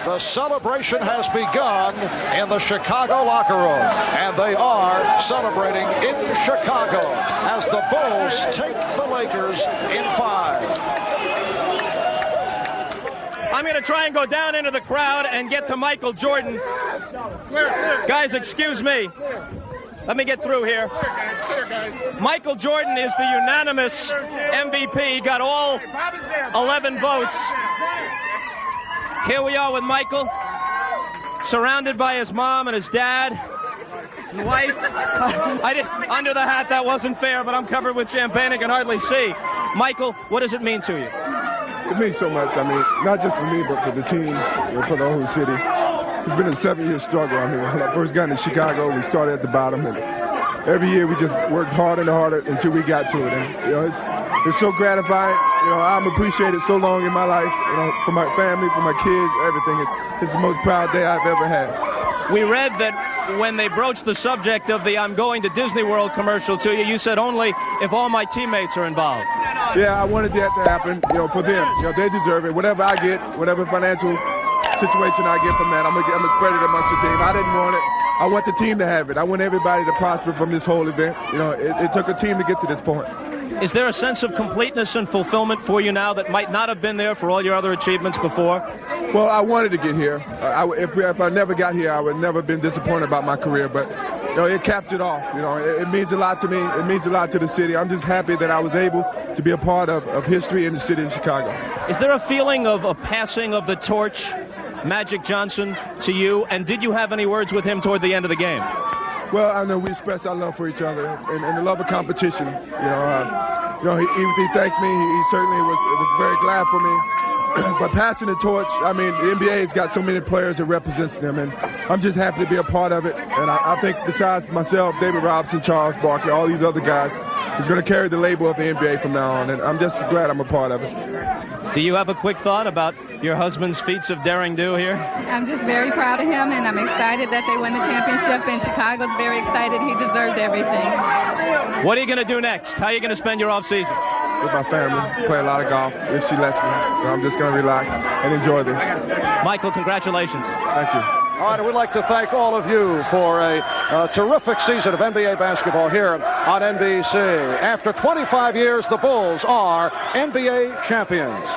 The celebration has begun in the Chicago locker room, and they are celebrating in Chicago as the Bulls take the Lakers in 5. I'm going to try and go down into the crowd and get to Michael Jordan. Guys, excuse me. Let me get through here. Michael Jordan is the unanimous MVP. He got all 11 votes. Here we are with Michael, surrounded by his mom and his dad and wife. Under the hat, that wasn't fair, but I'm covered with champagne and can hardly see. Michael, what does it mean to you? It means so much. I mean, not just for me, but for the team, for the whole city. It's been a 7-year struggle. I mean, when I first got into Chicago, we started at the bottom, and every year we just worked harder and harder until we got to it. And, you know, it's so gratifying. You know, I'm appreciated so long in my life, you know, for my family, for my kids, everything. It's the most proud day I've ever had. We read that when they broached the subject of the I'm going to Disney World commercial to you, you said only if all my teammates are involved. Yeah, I wanted that to happen, you know, for them. You know, they deserve it. Whatever I get, whatever financial situation I get from that, I'm gonna spread it amongst the team. I didn't want it. I want the team to have it. I want everybody to prosper from this whole event. You know, it took a team to get to this point. Is there a sense of completeness and fulfillment for you now that might not have been there for all your other achievements before? Well, I wanted to get here. If I never got here, I would never have been disappointed about my career. But you know, it caps it off. You know, it means a lot to me. It means a lot to the city. I'm just happy that I was able to be a part of history in the city of Chicago. Is there a feeling of a passing of the torch, Magic Johnson, to you? And did you have any words with him toward the end of the game? Well, I know we expressed our love for each other and the love of competition. You know, he thanked me. He certainly was very glad for me. But passing the torch, I mean, the NBA's got so many players that represents them, and I'm just happy to be a part of it. And I think besides myself, David Robinson, Charles Barkley, all these other guys, is going to carry the label of the NBA from now on, and I'm just glad I'm a part of it. Do you have a quick thought about your husband's feats of daring do here? I'm just very proud of him, and I'm excited that they won the championship, and Chicago's very excited. He deserved everything. What are you going to do next? How are you going to spend your off season? with my family, play a lot of golf if she lets me. I'm just going to relax and enjoy this. Michael, congratulations. Thank you. All right, and we'd like to thank all of you for a terrific season of NBA basketball here on NBC. After 25 years, the Bulls are NBA champions.